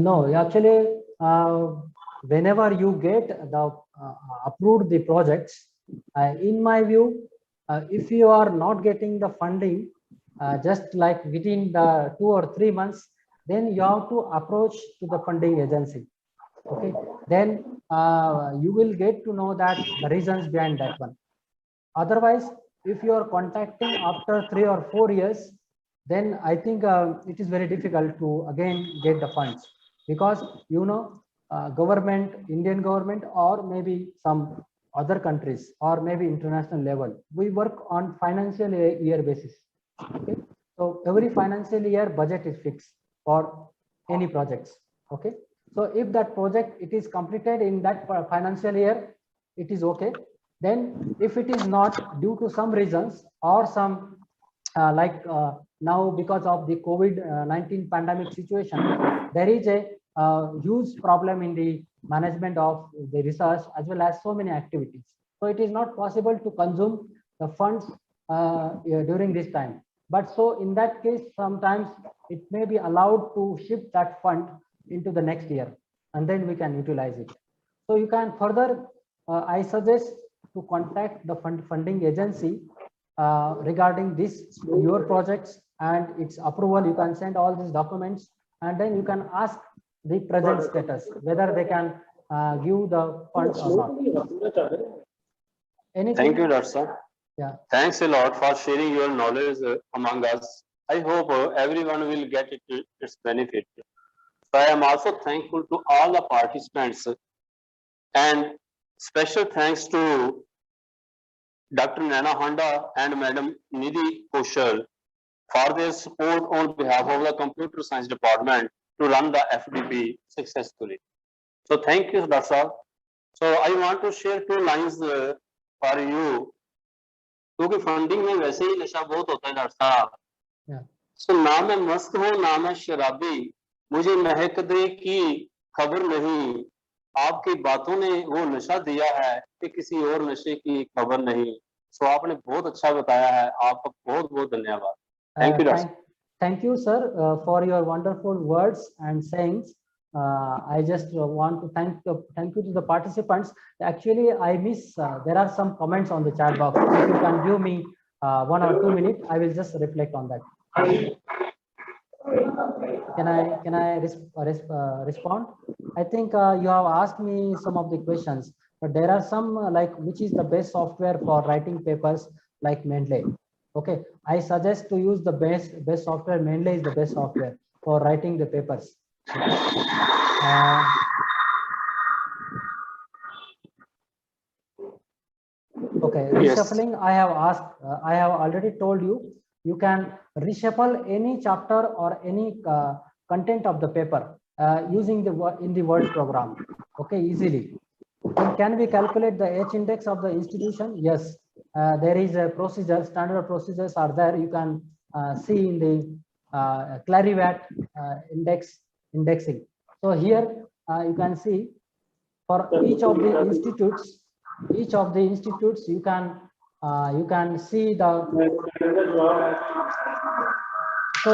No, actually, whenever you get the approved the projects, in my view, if you are not getting the funding just like within the 2 or 3 months, then you have to approach to the funding agency. Okay, then you will get to know that the reasons behind that one. Otherwise, if you are contacting after 3 or 4 years, then I think it is very difficult to again get the funds, because government, Indian government, or maybe some other countries, or maybe international level, we work on financial year basis. Okay, so every financial year budget is fixed for any projects. Okay, so if that project it is completed in that financial year, it is okay. Then if it is not, due to some reasons or some now because of the COVID-19 pandemic situation, there is a huge problem in the management of the research as well as so many activities. So it is not possible to consume the funds during this time. But so in that case, sometimes it may be allowed to shift that fund into the next year, and then we can utilize it. So you can further, I suggest to contact the funding agency regarding this your projects and its approval. You can send all these documents, and then you can ask the present status whether they can give the funds or not. Anything? Thank you, Dr. Sir. Yeah. Thanks a lot for sharing your knowledge among us. I hope everyone will get its benefit. So I am also thankful to all the participants, and special thanks to Dr. Nana Honda and Madam Nidhi Koshal for their support on behalf of the Computer Science Department to run the FDP successfully. So thank you, Dr. Sir. So I want to share 2 lines for you. क्योंकि funding में वैसे ही नशा बहुत होता है doctor साहब। सो ना मैं मस्त हूँ ना मैं शराबी, मुझे महक दे की खबर नहीं, आपकी बातों ने वो नशा दिया है कि किसी और नशे की खबर नहीं। सो आपने बहुत अच्छा बताया है, आपका बहुत बहुत धन्यवाद। Thank you doctor. Thank you, sir, for your wonderful words and sayings. I just want to thank you to the participants. Actually, I miss there are some comments on the chat box. If you can give me 1 or 2 minutes. I will just reflect on that. Can I respond? I think you have asked me some of the questions, but there are some like which is the best software for writing papers like Mendeley. Okay, I suggest to use the best software. Mendeley is the best software for writing the papers. Okay, Yes. reshuffling. I have asked. I have already told you. You can reshuffle any chapter or any content of the paper using the in the Word program. Okay, easily. And can we calculate the H index of the institution? Yes, there is a procedure. Standard procedures are there. You can see in the Clarivat indexing. So here you can see for each of the institutes. Each of the institutes you can see the. So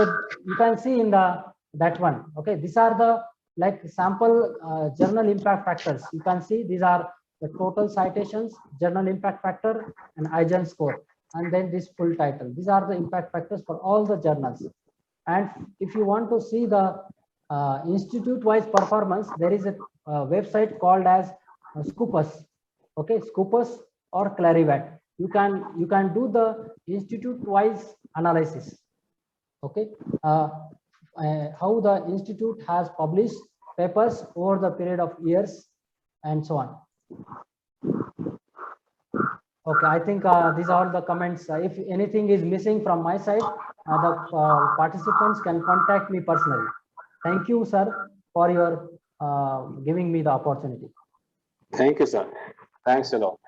you can see in that one. Okay, these are the like sample journal impact factors. You can see these are the total citations, journal impact factor, and Eisen score, and then this full title. These are the impact factors for all the journals. And if you want to see the institute-wise performance, there is a website called as Scopus. Okay, Scopus or Clarivat. You can do the institute-wise analysis. Okay, how the institute has published papers over the period of years and so on. Okay, I think these are the comments. If anything is missing from my side, the participants can contact me personally. Thank you, sir, for your giving me the opportunity. Thank you, sir. Thanks a lot.